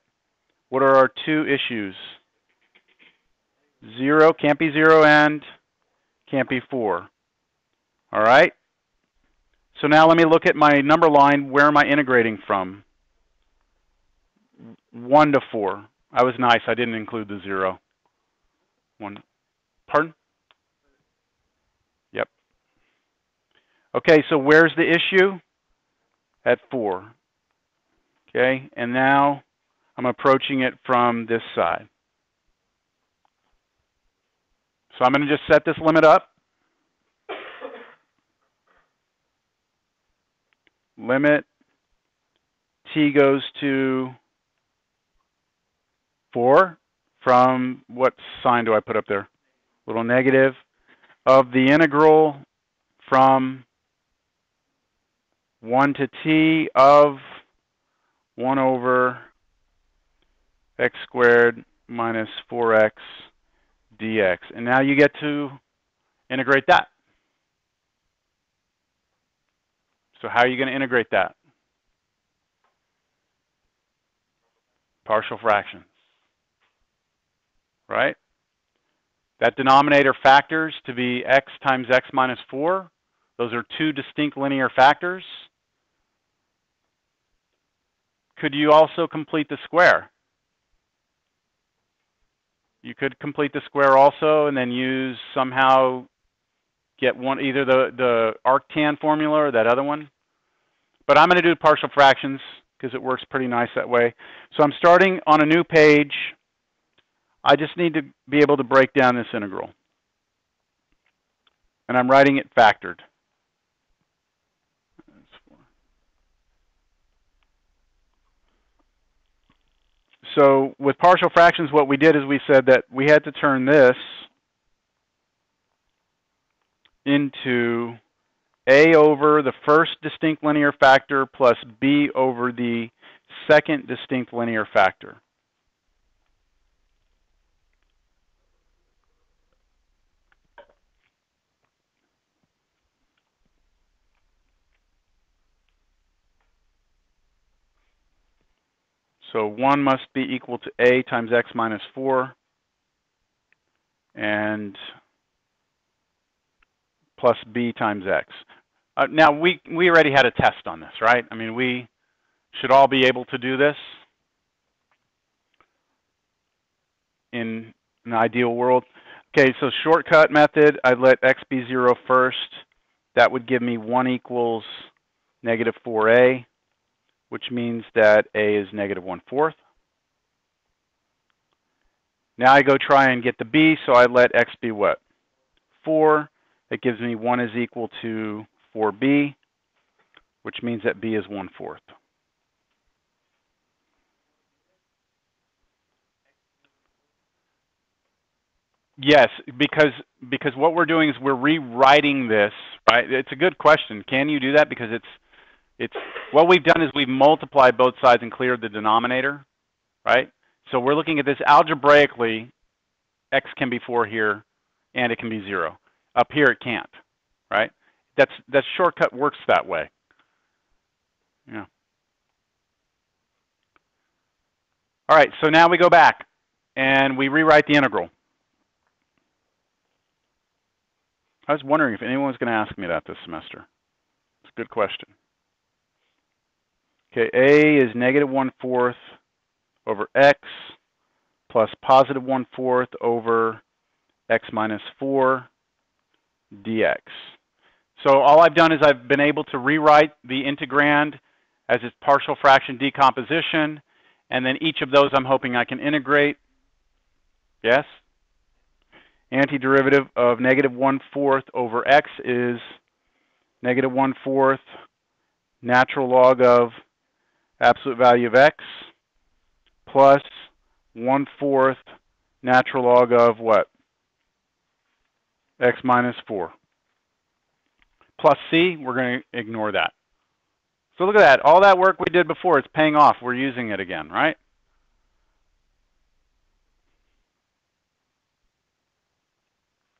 What are our two issues? 0 can't be 0 and can't be 4. All right? So now let me look at my number line. Where am I integrating from? 1 to 4. I was nice. I didn't include the 0. 1. Pardon? Yep. Okay, so where's the issue? At 4. Okay, and now I'm approaching it from this side. So I'm going to just set this limit up. Limit t goes to 4 from, what sign do I put up there? Little negative. Of the integral from 1 to t of 1 over x squared minus 4x dx. And now you get to integrate that. So how are you going to integrate that? Partial fractions, right? That denominator factors to be x times x minus 4. Those are two distinct linear factors. Could you also complete the square? You could complete the square also and then use somehow get one, either the arctan formula or that other one. But I'm going to do partial fractions because it works pretty nice that way. So I'm starting on a new page. I just need to be able to break down this integral. And I'm writing it factored. So with partial fractions, what we did is we said that we had to turn this into a over the first distinct linear factor plus b over the second distinct linear factor. So 1 must be equal to a times x minus 4 and plus b times x. Now, we already had a test on this, right? I mean, we should all be able to do this in an ideal world. Okay, so shortcut method, I'd let x be 0 first. That would give me 1 equals negative 4a, which means that a is negative 1/4. Now I go try and get the b, so I let x be what? 4. That gives me 1 is equal to 4b, which means that b is 1/4. Yes, because what we're doing is we're rewriting this, right? It's a good question. Can you do that? Because it's what we've done is we've multiplied both sides and cleared the denominator, right? So we're looking at this algebraically. X can be 4 here, and it can be 0. Up here, it can't, right? That shortcut works that way. Yeah. All right, so now we go back, and we rewrite the integral. I was wondering if anyone was going to ask me that this semester. It's a good question. Okay, a is negative 1/4 over x plus positive 1/4 over x minus 4 dx. So all I've done is I've been able to rewrite the integrand as its partial fraction decomposition, and then each of those I'm hoping I can integrate. Yes? Antiderivative of negative 1/4 over x is negative 1/4 natural log of absolute value of x plus 1/4 natural log of what? X minus 4. Plus c, we're going to ignore that. So look at that. All that work we did before, it's paying off. We're using it again, right?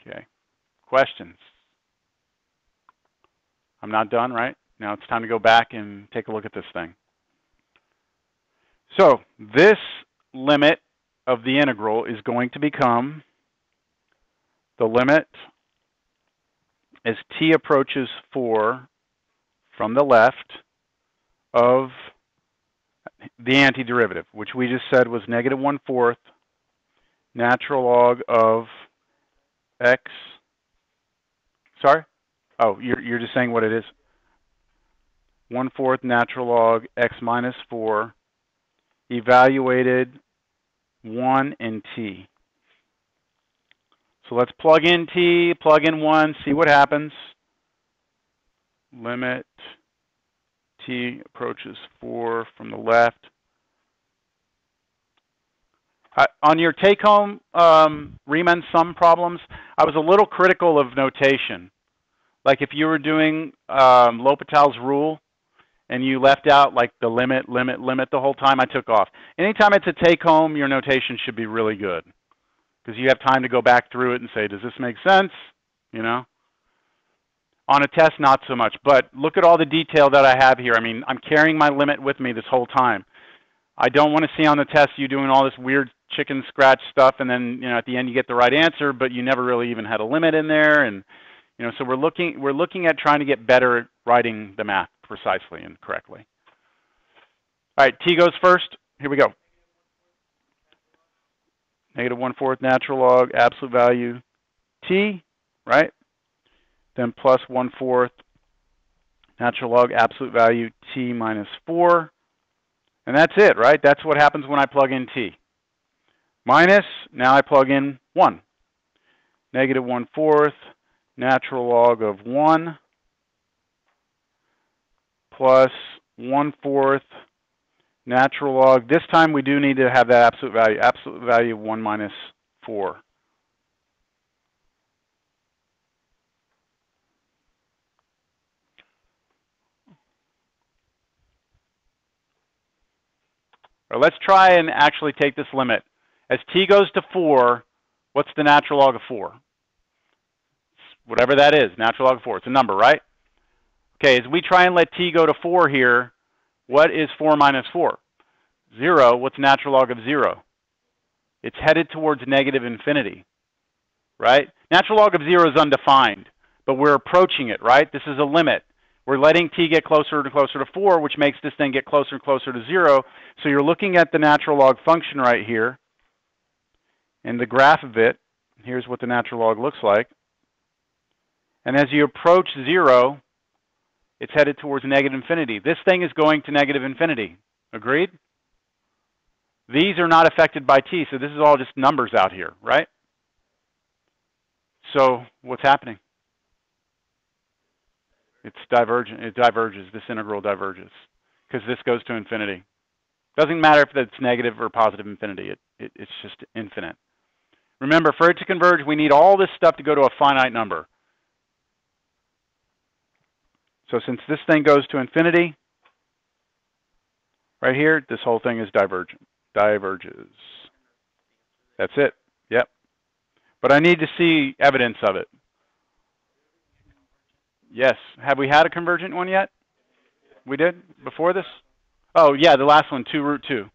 Okay. Questions? I'm not done, right? Now it's time to go back and take a look at this thing. So this limit of the integral is going to become the limit as t approaches 4 from the left of the antiderivative, which we just said was negative 1/4 natural log of x. Sorry? Oh, you're just saying what it is. 1/4 natural log x minus 4 evaluated 1 and t. So let's plug in t, plug in 1, see what happens. Limit t approaches 4 from the left. On your take-home Riemann sum problems, I was a little critical of notation. Like if you were doing Lhopitals Rule and you left out like the limit the whole time, I took off. Anytime it's a take-home, your notation should be really good because you have time to go back through it and say, does this make sense? You know? On a test, not so much. But look at all the detail that I have here. I mean, I'm carrying my limit with me this whole time. I don't want to see on the test you doing all this weird chicken scratch stuff, and then at the end you get the right answer, but you never really even had a limit in there. And so we're looking at trying to get better at writing the math precisely and correctly. All right, t goes first. Here we go. Negative 1/4 natural log absolute value t, right? Then plus 1/4 natural log absolute value t minus 4. And that's it, right? That's what happens when I plug in t. Minus, now I plug in 1. Negative 1/4 natural log of 1 plus 1/4 natural log. This time we do need to have that absolute value of 1 minus 4. Or let's try and actually take this limit. As t goes to 4, what's the natural log of 4? Whatever that is, natural log of 4. It's a number, right? Okay, as we try and let t go to 4 here, what is 4 minus 4? 0. What's natural log of 0? It's headed towards negative infinity, right? Natural log of 0 is undefined, but we're approaching it, right? This is a limit. We're letting t get closer and closer to 4, which makes this thing get closer and closer to 0. So you're looking at the natural log function right here. And the graph of it, here's what the natural log looks like. And as you approach 0, it's headed towards negative infinity. This thing is going to negative infinity. Agreed? These are not affected by t, so this is all just numbers out here, right? So what's happening? It's divergent. It diverges. This integral diverges because this goes to infinity. Doesn't matter if it's negative or positive infinity. It's just infinite. Remember, for it to converge, we need all this stuff to go to a finite number. So since this thing goes to infinity, right here, this whole thing is divergent. Diverges. That's it. Yep. But I need to see evidence of it. Yes. Have we had a convergent one yet? We did? Before this? Oh, yeah, the last one, 2 root 2.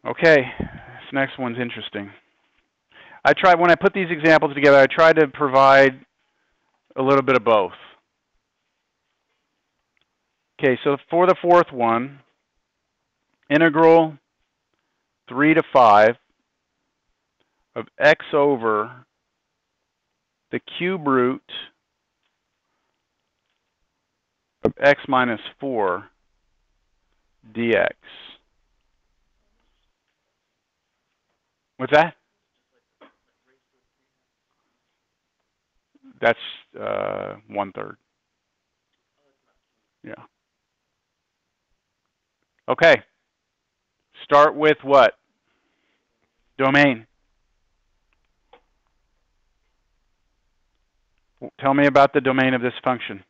Okay, this next one's interesting. When I put these examples together, I tried to provide a little bit of both. Okay, so for the fourth one, integral 3 to 5 of x over the cube root of x minus 4 dx. What's that? That's 1/3. Yeah. Okay. Start with what? Domain. Tell me about the domain of this function,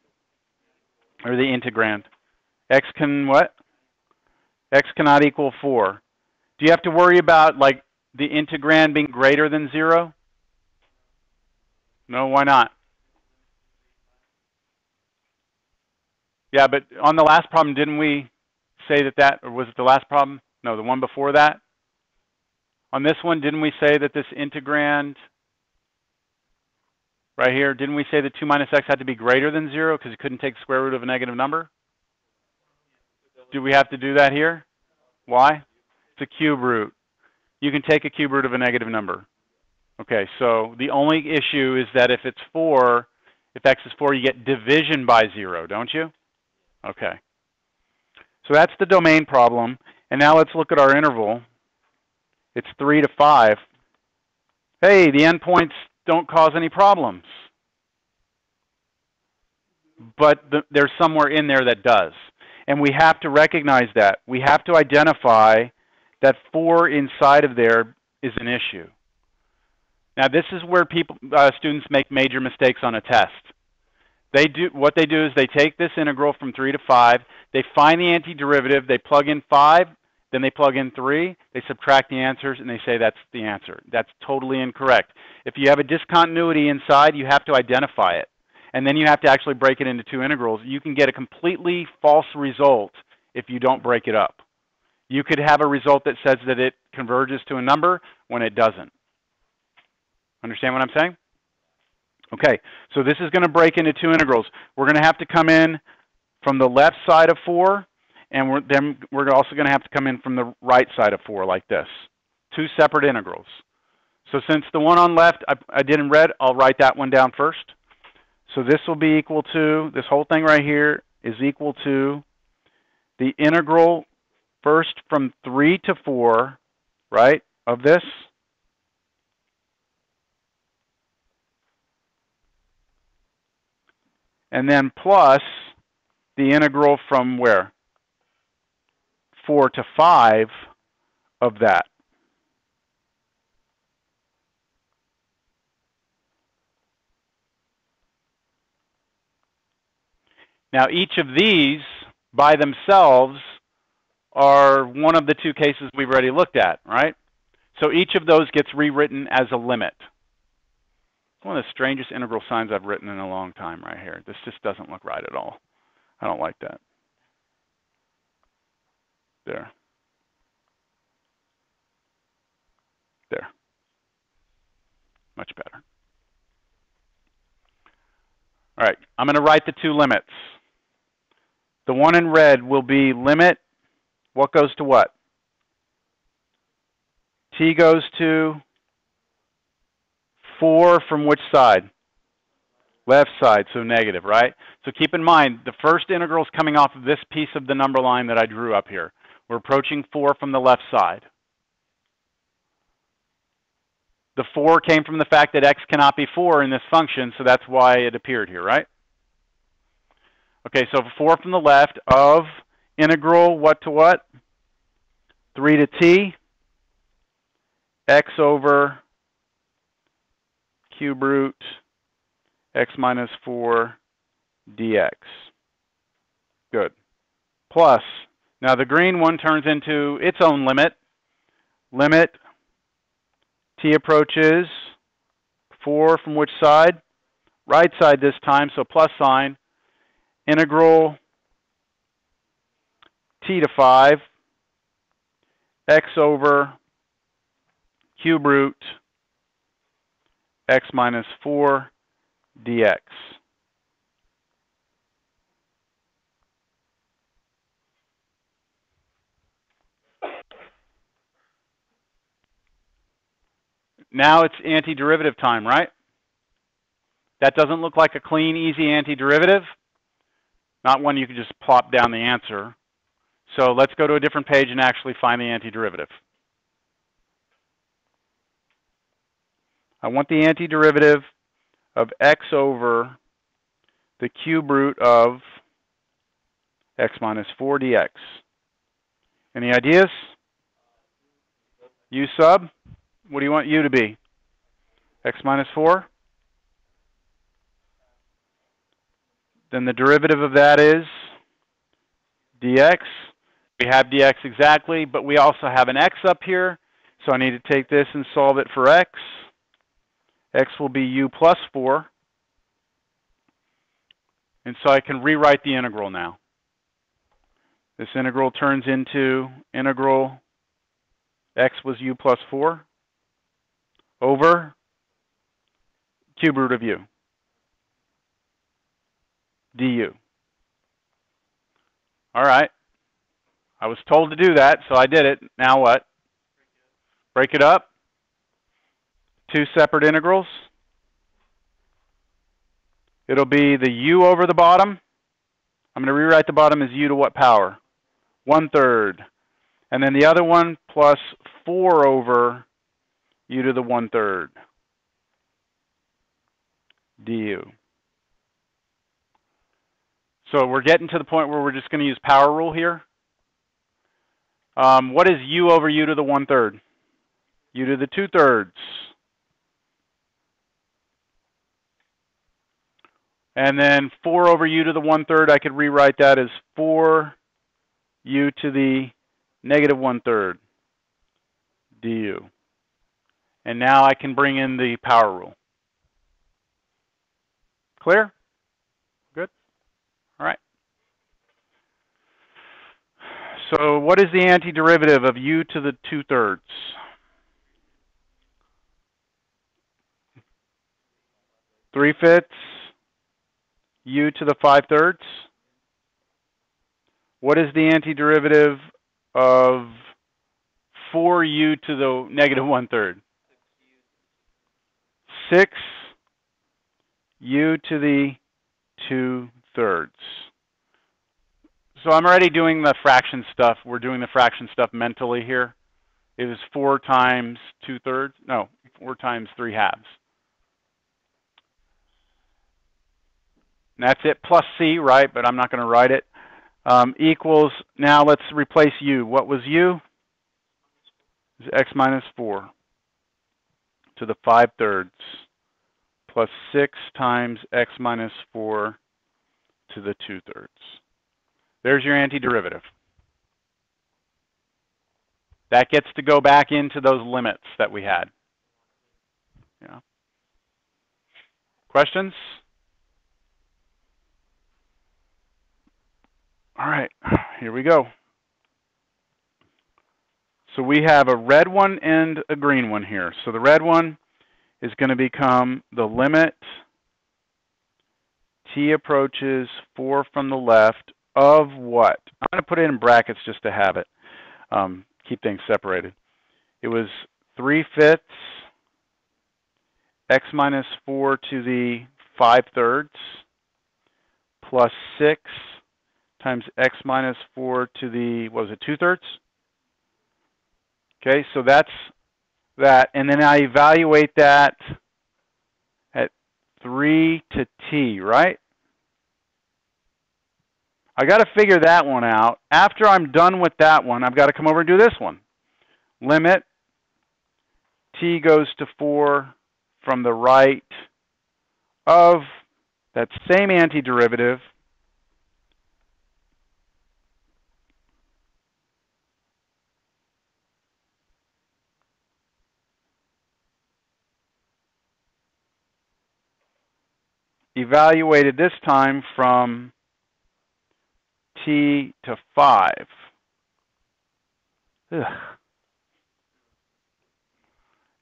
or the integrand. X can what? X cannot equal 4. Do you have to worry about, like, the integrand being greater than 0? No, why not? Yeah, but on the last problem, didn't we say that, or was it the last problem? No, the one before that. On this one, didn't we say that this integrand right here, didn't we say that 2 minus x had to be greater than 0 because you couldn't take the square root of a negative number? Do we have to do that here? Why? It's a cube root. You can take a cube root of a negative number. Okay, so the only issue is that if it's 4, if x is 4, you get division by 0, don't you? Okay. So that's the domain problem. And now let's look at our interval. It's 3 to 5. Hey, the endpoints don't cause any problems. But there's somewhere in there that does. And we have to recognize that. We have to identify that 4 inside of there is an issue. Now, this is where students make major mistakes on a test. What they do is they take this integral from 3 to 5, they find the antiderivative, they plug in 5, then they plug in 3, they subtract the answers, and they say that's the answer. That's totally incorrect. If you have a discontinuity inside, you have to identify it. And then you have to actually break it into 2 integrals. You can get a completely false result if you don't break it up. You could have a result that says that it converges to a number when it doesn't. Understand what I'm saying? Okay, so this is going to break into 2 integrals. We're going to have to come in from the left side of 4, and then we're also going to have to come in from the right side of 4 like this. 2 separate integrals. So since the one on left I did in red, I'll write that one down first. So this will be equal to, this whole thing right here is equal to the integral first from 3 to 4, right, of this. And then plus the integral from where? 4 to 5 of that. Now, each of these by themselves are one of the 2 cases we've already looked at, right? So each of those gets rewritten as a limit. It's one of the strangest integral signs I've written in a long time right here. This just doesn't look right at all. I don't like that. There. There. Much better. All right, I'm going to write the 2 limits. The one in red will be limit, what goes to what? T goes to 4 from which side? Left side, so negative, right? So keep in mind, the first integral is coming off of this piece of the number line that I drew up here. We're approaching 4 from the left side. The 4 came from the fact that x cannot be 4 in this function, so that's why it appeared here, right? Okay, so 4 from the left of integral what to what? 3 to t, x over cube root x minus 4 dx. Good. Plus, now the green one turns into its own limit. Limit t approaches 4 from which side? Right side this time, so plus sign. Integral t to 5 x over cube root x minus 4 dx. Now it's antiderivative time, right? That doesn't look like a clean, easy antiderivative. Not one you can just plop down the answer. So let's go to a different page and actually find the antiderivative. I want the antiderivative of x over the cube root of x minus 4 dx. Any ideas? U sub? What do you want u to be? X minus 4? Then the derivative of that is dx. We have dx exactly, but we also have an x up here. So I need to take this and solve it for x. X will be u plus 4. And so I can rewrite the integral now. This integral turns into integral x was u plus 4 over cube root of u du. All right. I was told to do that, so I did it. Now what? Break it up. Two separate integrals. It'll be the u over the bottom. I'm going to rewrite the bottom as u to what power? 1/3. And then the other one plus 4 over u to the 1/3 du. So we're getting to the point where we're just going to use power rule here. What is u over u to the 1/3? U to the 2/3. And then 4 over u to the 1/3, I could rewrite that as 4 u to the negative 1/3 du. And now I can bring in the power rule. Clear? Good? All right. So what is the antiderivative of u to the 2/3? Three-fifths u to the 5/3. What is the antiderivative of 4u to the negative 1/3? 6u to the 2/3. So I'm already doing the fraction stuff. We're doing the fraction stuff mentally here. It was 4 times 2/3. No, 4 times 3/2. And that's it, plus c, right? But I'm not going to write it. Equals, now let's replace u. What was u? It's x minus 4 to the 5/3 plus 6 times x minus 4 to the 2/3. There's your antiderivative. That gets to go back into those limits that we had. Yeah. Questions? All right, here we go. So we have a red one and a green one here. So the red one is going to become the limit t approaches 4 from the left of what? I'm going to put it in brackets just to have it. Keep things separated. It was 3/5 x minus 4 to the 5/3 plus 6 times x minus 4 to the, what was it, 2/3? Okay, so that's that. And then I evaluate that at 3 to t, right? I got to figure that one out. After I'm done with that one, I've got to come over and do this one. Limit t goes to 4 from the right of that same antiderivative evaluated this time from t to 5. Ugh.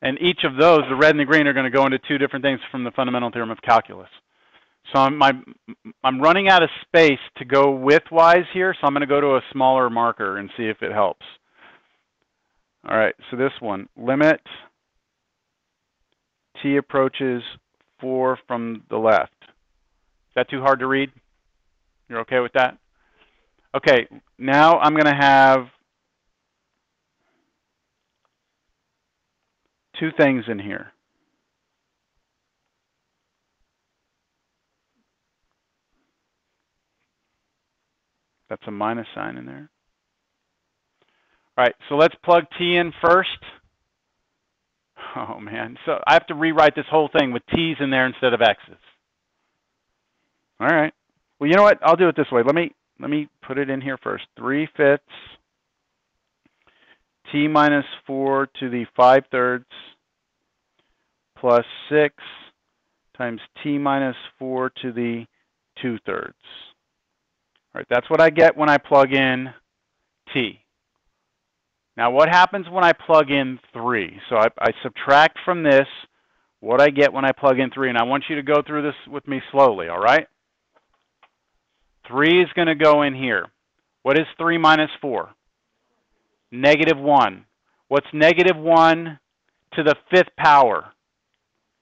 And each of those, the red and the green, are going to go into two different things from the fundamental theorem of calculus. So I'm running out of space to go widthwise here, so I'm going to go to a smaller marker and see if it helps. All right, so this one, limit t approaches 4 from the left. Is that too hard to read? You're okay with that? Okay, now I'm going to have two things in here. That's a minus sign in there. All right, so let's plug t in first. Oh, man. So I have to rewrite this whole thing with t's in there instead of x's. All right. Well, you know what? I'll do it this way. Let me put it in here first. 3/5 t minus 4 to the 5/3 plus 6 times t minus 4 to the 2/3. All right, that's what I get when I plug in t. Now, what happens when I plug in 3? So I subtract from this what I get when I plug in 3, and I want you to go through this with me slowly, all right? 3 is going to go in here. What is 3 minus 4? -1. What's -1 to the 5th power?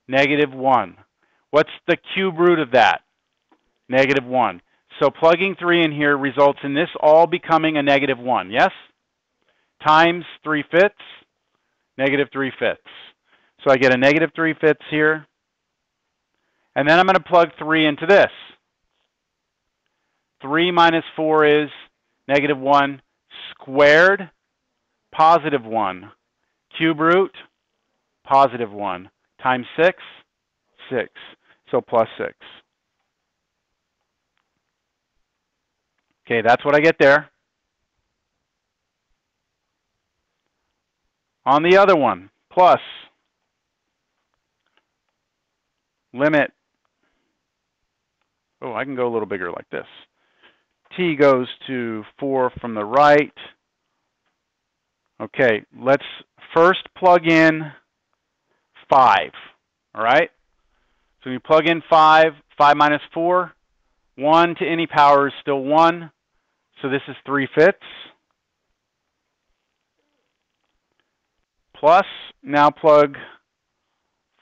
-1. What's the cube root of that? -1. So plugging 3 in here results in this all becoming a -1, yes? Times 3/5, -3/5. So I get a -3/5 here. And then I'm going to plug 3 into this. 3 minus 4 is -1 squared, +1. Cube root, +1. Times 6, 6. So plus 6. Okay, that's what I get there. On the other one, plus limit. Oh, I can go a little bigger like this. T goes to 4 from the right. Okay, let's first plug in 5. All right? So you plug in 5, 5 minus 4. 1 to any power is still 1. So this is 3/5. Plus, now plug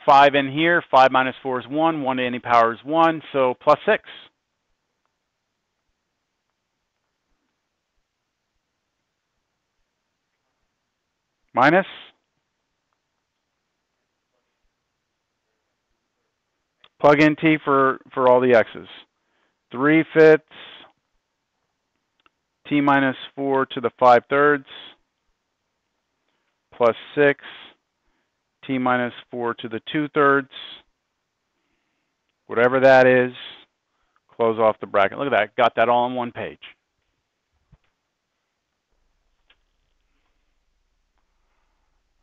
5 in here. 5 minus 4 is 1. 1 to any power is 1. So plus 6. Minus. Plug in t for all the x's. 3/5 t minus 4 to the 5/3 plus 6 t minus 4 to the 2/3. Whatever that is, close off the bracket. Look at that. Got that all on one page.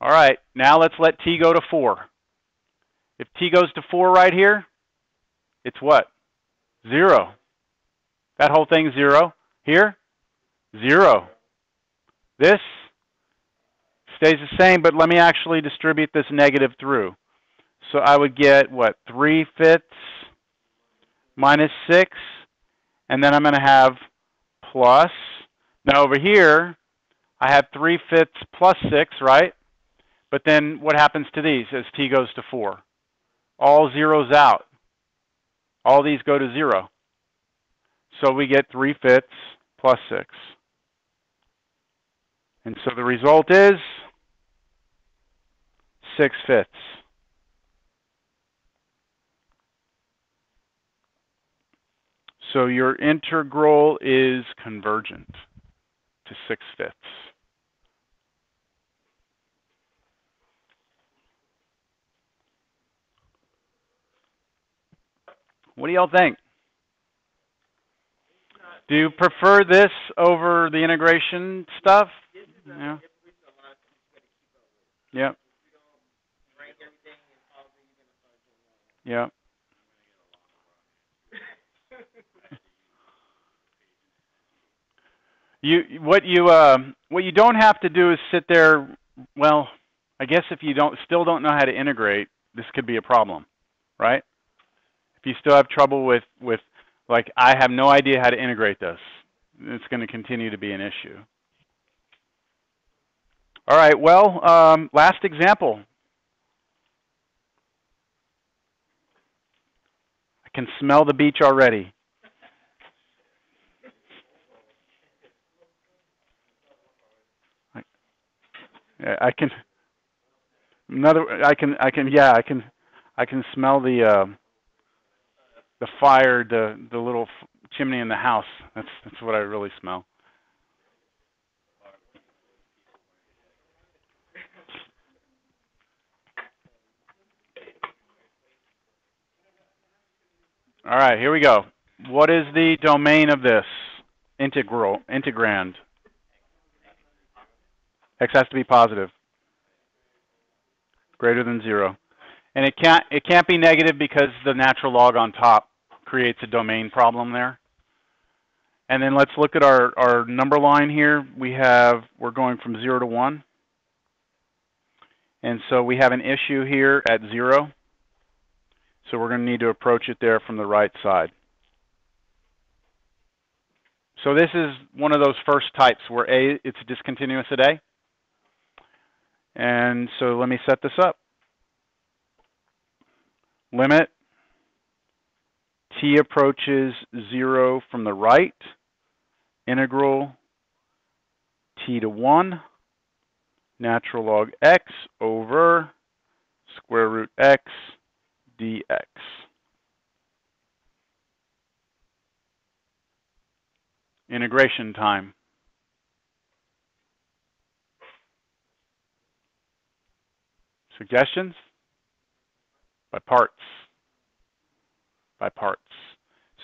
All right. Now let's let t go to 4. If t goes to 4 right here, it's what? 0. That whole thing's 0. Here, 0. This stays the same, but let me actually distribute this negative through. So I would get, what, 3/5 minus 6, and then I'm going to have plus. Now over here, I have 3/5 plus 6, right? But then what happens to these as t goes to 4? All zeros out. All these go to 0. So we get 3/5 plus 6. And so the result is 6/5. So your integral is convergent to 6/5. What do y'all think? Do you prefer this over the integration stuff? Yeah. Yeah. Yeah. What you don't have to do is sit there. Well, I guess if you still don't know how to integrate, this could be a problem, right? If you still have trouble with like, I have no idea how to integrate this, it's going to continue to be an issue. All right, well, last example. can smell the beach already. I can smell the fire, the little chimney in the house. That's what I really smell. All right, here we go. What is the domain of this integrand? X has to be positive, greater than 0. And it can't be negative because the natural log on top creates a domain problem there. And then let's look at our number line here. We're going from 0 to 1. And so we have an issue here at 0. So we're going to need to approach it there from the right side. So this is one of those first types where it's discontinuous at A. And so let me set this up. Limit t approaches 0 from the right, integral t to 1, natural log x over square root x dx. Integration time. Suggestions? By parts. By parts.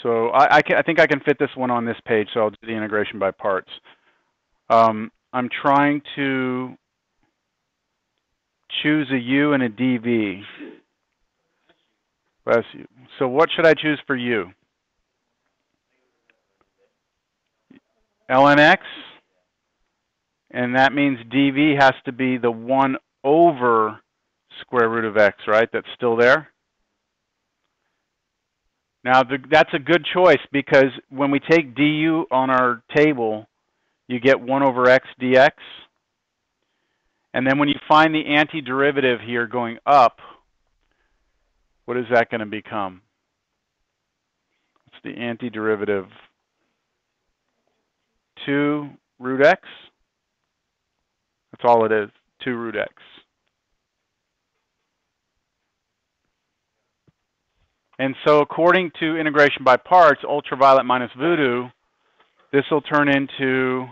So I think I can fit this one on this page, so I'll do the integration by parts. I'm trying to choose a u and a dv. Bless you. So what should I choose for u? ln x? And that means dv has to be the 1 over square root of x, right? That's still there? Now, that's a good choice because when we take du on our table, you get 1 over x dx. And then when you find the antiderivative here going up, what is that going to become? It's the antiderivative 2 root x. That's all it is, 2 root x. And so according to integration by parts, ultraviolet minus voodoo, this will turn into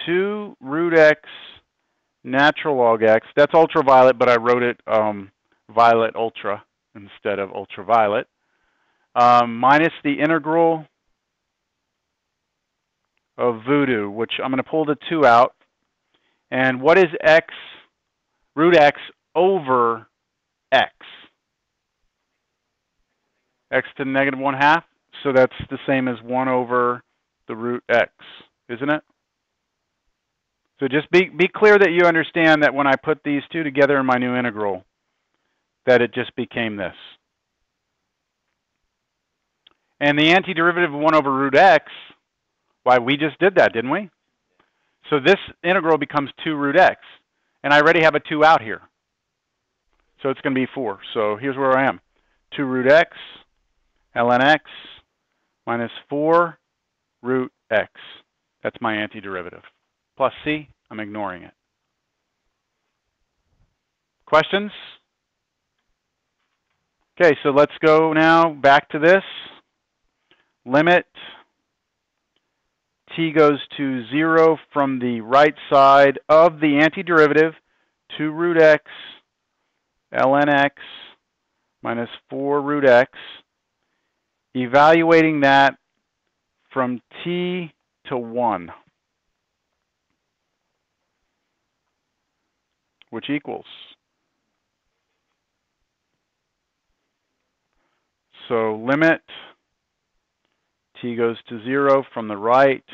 2 root x natural log x. That's ultraviolet, but I wrote it violet ultra instead of ultraviolet. Minus the integral of voodoo, which I'm going to pull the 2 out. And what is x, root x over x? X to the negative 1/2. So that's the same as 1 over the root x, isn't it? So just be clear that you understand that when I put these two together in my new integral, that it just became this. And the antiderivative of 1 over root x, why, we just did that, didn't we? So this integral becomes 2 root x. And I already have a 2 out here. So it's going to be 4. So here's where I am. 2 root x ln x minus 4 root x. That's my antiderivative. Plus c, I'm ignoring it. Questions? Okay, so let's go now back to this. Limit t goes to 0 from the right side of the antiderivative, 2 root x ln x minus 4 root x. Evaluating that from t to 1, which equals. So limit t goes to 0 from the right,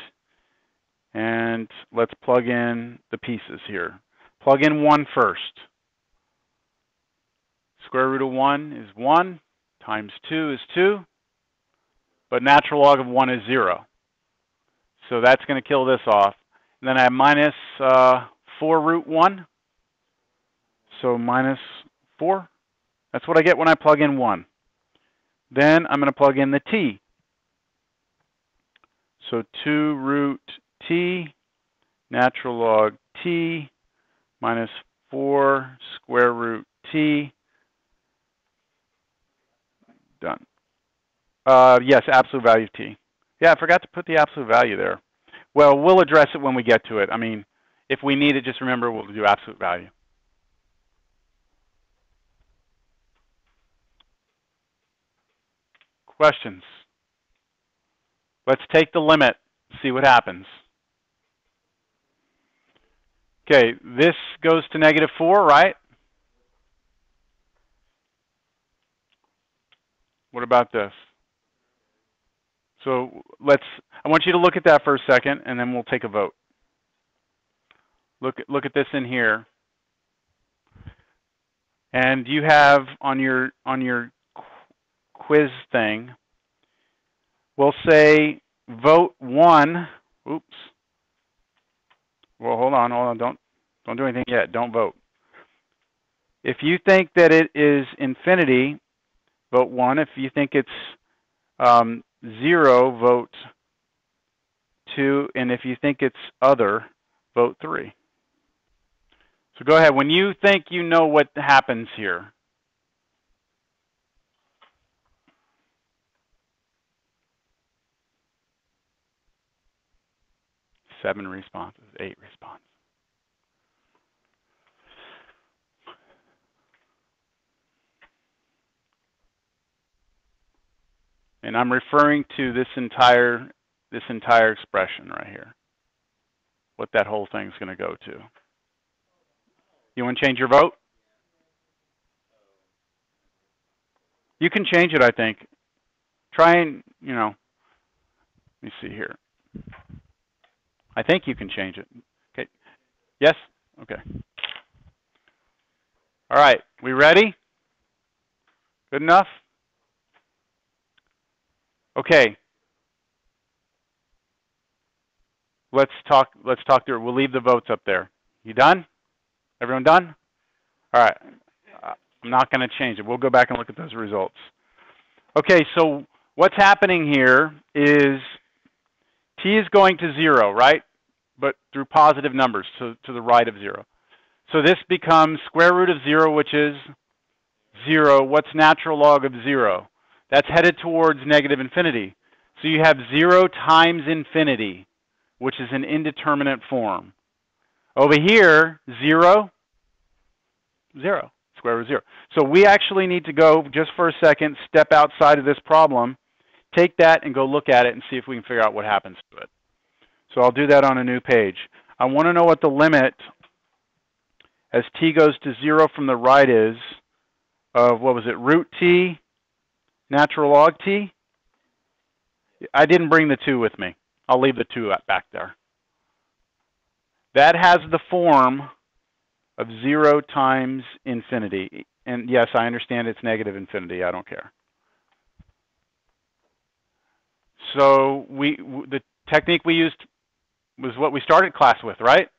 and let's plug in the pieces here. Plug in 1 first. Square root of 1 is 1, times 2 is 2. But natural log of 1 is 0. So that's going to kill this off. And then I have minus 4 root 1. So minus 4. That's what I get when I plug in 1. Then I'm going to plug in the t. So 2 root t natural log t minus 4 square root t. Done. Yes, absolute value of t. Yeah, I forgot to put the absolute value there. Well, we'll address it when we get to it. I mean, if we need it, just remember we'll do absolute value. Questions? Let's take the limit, see what happens. Okay, this goes to -4, right? What about this? So I want you to look at that for a second, and then we'll take a vote. Look at this in here. And you have on your quiz thing, we'll say vote 1. Oops. Well, hold on. Don't do anything yet. Don't vote. If you think that it is infinity, vote 1. If you think it's 0, vote 2. And if you think it's other, vote 3. So go ahead. When you think you know what happens here. Seven responses, 8 responses. And I'm referring to this entire expression right here. What that whole thing's going to go to. You want to change your vote? You can change it, I think. Try and, let me see here. I think you can change it. Okay. Yes? Okay. All right. We ready? Good enough? Okay. Let's talk through it. We'll leave the votes up there. You done? Everyone done? All right. I'm not going to change it. We'll go back and look at those results. Okay, so what's happening here is t is going to 0, right? But through positive numbers to the right of 0. So this becomes square root of 0, which is 0. What's natural log of 0? That's headed towards negative infinity. So you have 0 times infinity, which is an indeterminate form. Over here, 0, 0, square root of 0. So we actually need to go, just for a second, step outside of this problem, take that and go look at it and see if we can figure out what happens to it. So I'll do that on a new page. I want to know what the limit as t goes to 0 from the right is of, what was it, root t, natural log t? I didn't bring the 2 with me. I'll leave the 2 back there. That has the form of 0 times infinity. And yes, I understand it's negative infinity. I don't care. So the technique we used was what we started class with, right?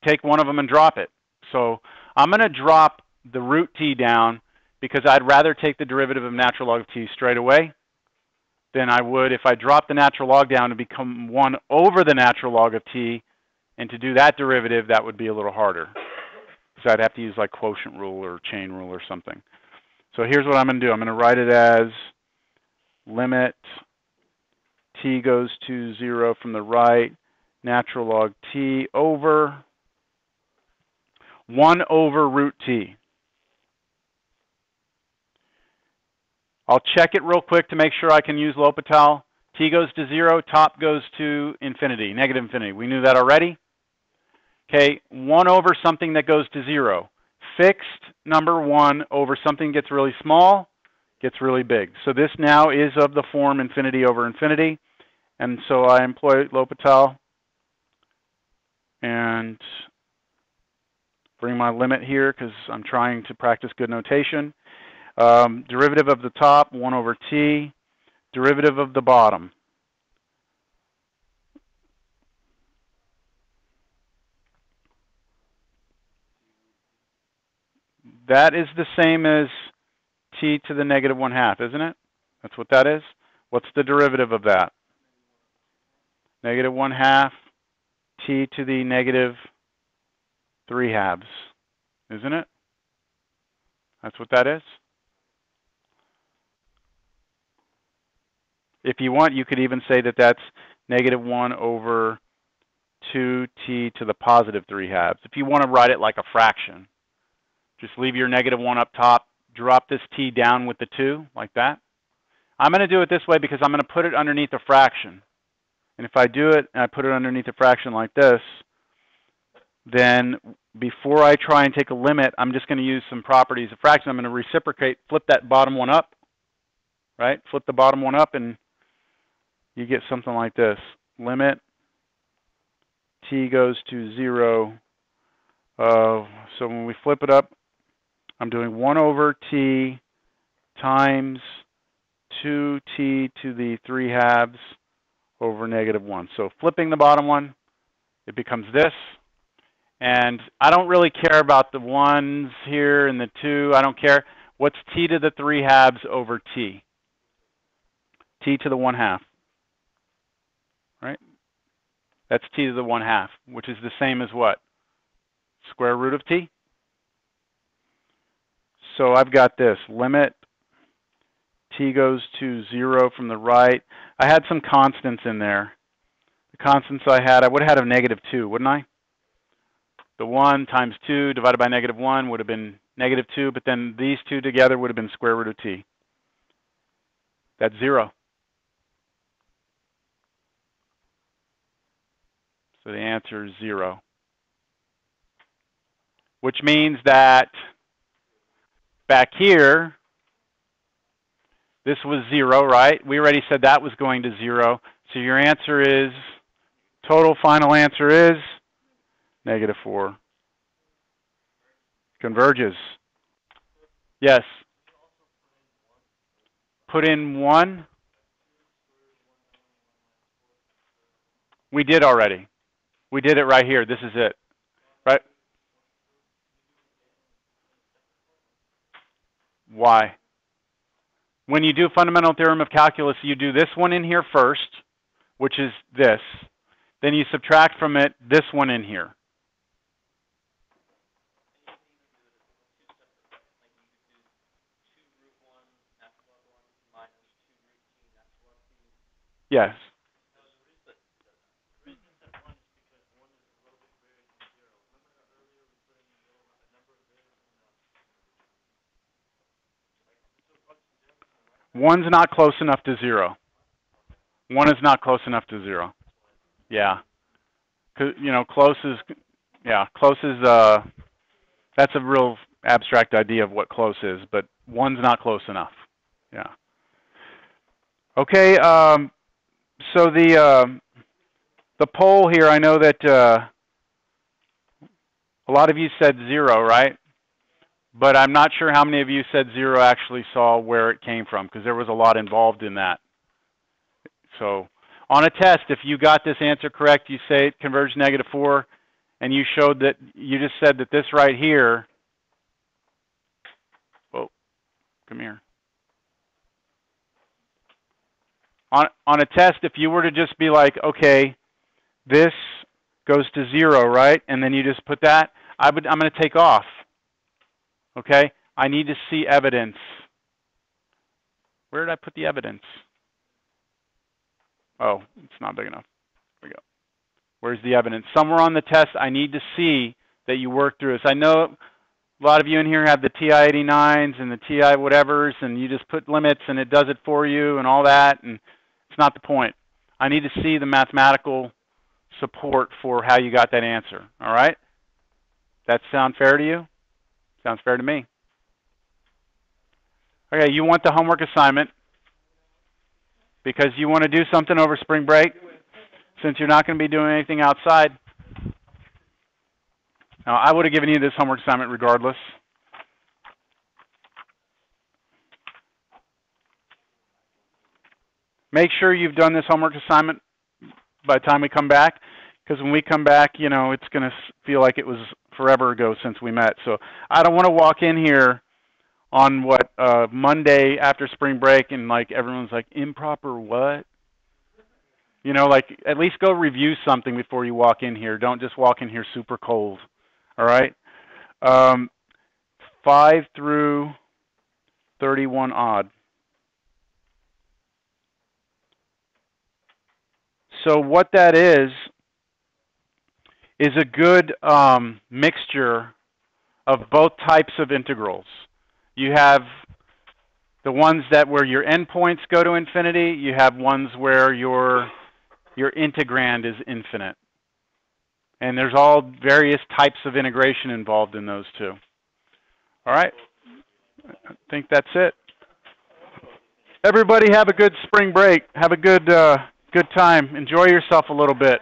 Take one of them and drop it. So I'm going to drop the root t down because I'd rather take the derivative of natural log of t straight away than I would if I drop the natural log down to become 1 over the natural log of t. And to do that derivative, that would be a little harder. So I'd have to use like quotient rule or chain rule or something. So here's what I'm going to do. I'm going to write it as limit t goes to 0 from the right, natural log t over 1 over root t. I'll check it real quick to make sure I can use Lhopitals. T goes to 0, top goes to infinity, negative infinity. We knew that already. Okay, 1 over something that goes to 0. Fixed number 1 over something gets really small, gets really big. So this now is of the form infinity over infinity. And so I employ Lhopitals and bring my limit here because I'm trying to practice good notation. Derivative of the top, 1 over t. Derivative of the bottom. That is the same as t to the negative 1/2, isn't it? That's what that is? What's the derivative of that? Negative 1/2 t to the negative 3/2, isn't it? That's what that is. If you want, you could even say that that's negative 1 over 2t to the positive 3/2. If you want to write it like a fraction, just leave your negative 1 up top, drop this t down with the 2, like that. I'm going to do it this way because I'm going to put it underneath a fraction. And if I do it and I put it underneath a fraction like this, then before I try and take a limit, I'm just going to use some properties of fraction. I'm going to reciprocate, flip that bottom one up, right? Flip the bottom one up and you get something like this. Limit t goes to 0. So when we flip it up, I'm doing 1 over t times 2t to the 3/2 over negative 1. So flipping the bottom one, it becomes this. And I don't really care about the 1s here and the 2. I don't care. What's t to the 3/2 over t? T to the 1/2. Right? That's t to the 1/2, which is the same as what? Square root of t. So I've got this. Limit t goes to 0 from the right. I had some constants in there. The constants I would have had a negative 2, wouldn't I? The 1 times 2 divided by negative 1 would have been negative 2, but then these two together would have been square root of t. That's 0. So the answer is 0. Which means that back here, this was 0, right? We already said that was going to 0. So your answer is, total final answer is negative 4. Converges. Yes. Put in 1. We did already. We did it right here. This is it. Right? Why? When you do fundamental theorem of calculus, you do this one in here first, which is this. Then you subtract from it this one in here. Yes. One's not close enough to 0. 1 is not close enough to 0. Yeah. You know, close is, yeah, close is, that's a real abstract idea of what close is, but 1's not close enough. Yeah. Okay, so the poll here, I know that a lot of you said 0, right? But I'm not sure how many of you said 0 actually saw where it came from, because there was a lot involved in that. So on a test, if you got this answer correct, you say it converged negative 4, and you showed that, you just said that this right here, oh, come here. On a test, if you were to just be like, okay, this goes to 0, right? And then you just put that, I'm going to take off. Okay? I need to see evidence. Where did I put the evidence? Oh, it's not big enough. There we go. Where's the evidence? Somewhere on the test, I need to see that you work through this. I know a lot of you in here have the TI-89s and the TI whatevers, and you just put limits and it does it for you and all that, and it's not the point. I need to see the mathematical support for how you got that answer. All right? That sound fair to you? Sounds fair to me. Okay, you want the homework assignment because you want to do something over spring break since you're not going to be doing anything outside. Now, I would have given you this homework assignment regardless. Make sure you've done this homework assignment by the time we come back, because when we come back, you know, it's going to feel like it was forever ago since we met. So I don't want to walk in here on what, Monday after spring break, and like everyone's like, improper what? You know, like at least go review something before you walk in here. Don't just walk in here super cold. All right? 5 through 31 odd. So what that is a good mixture of both types of integrals. You have the ones that where your endpoints go to infinity. You have ones where your integrand is infinite. And there's all various types of integration involved in those two. All right. I think that's it. Everybody have a good spring break. Have a good good time. Enjoy yourself a little bit.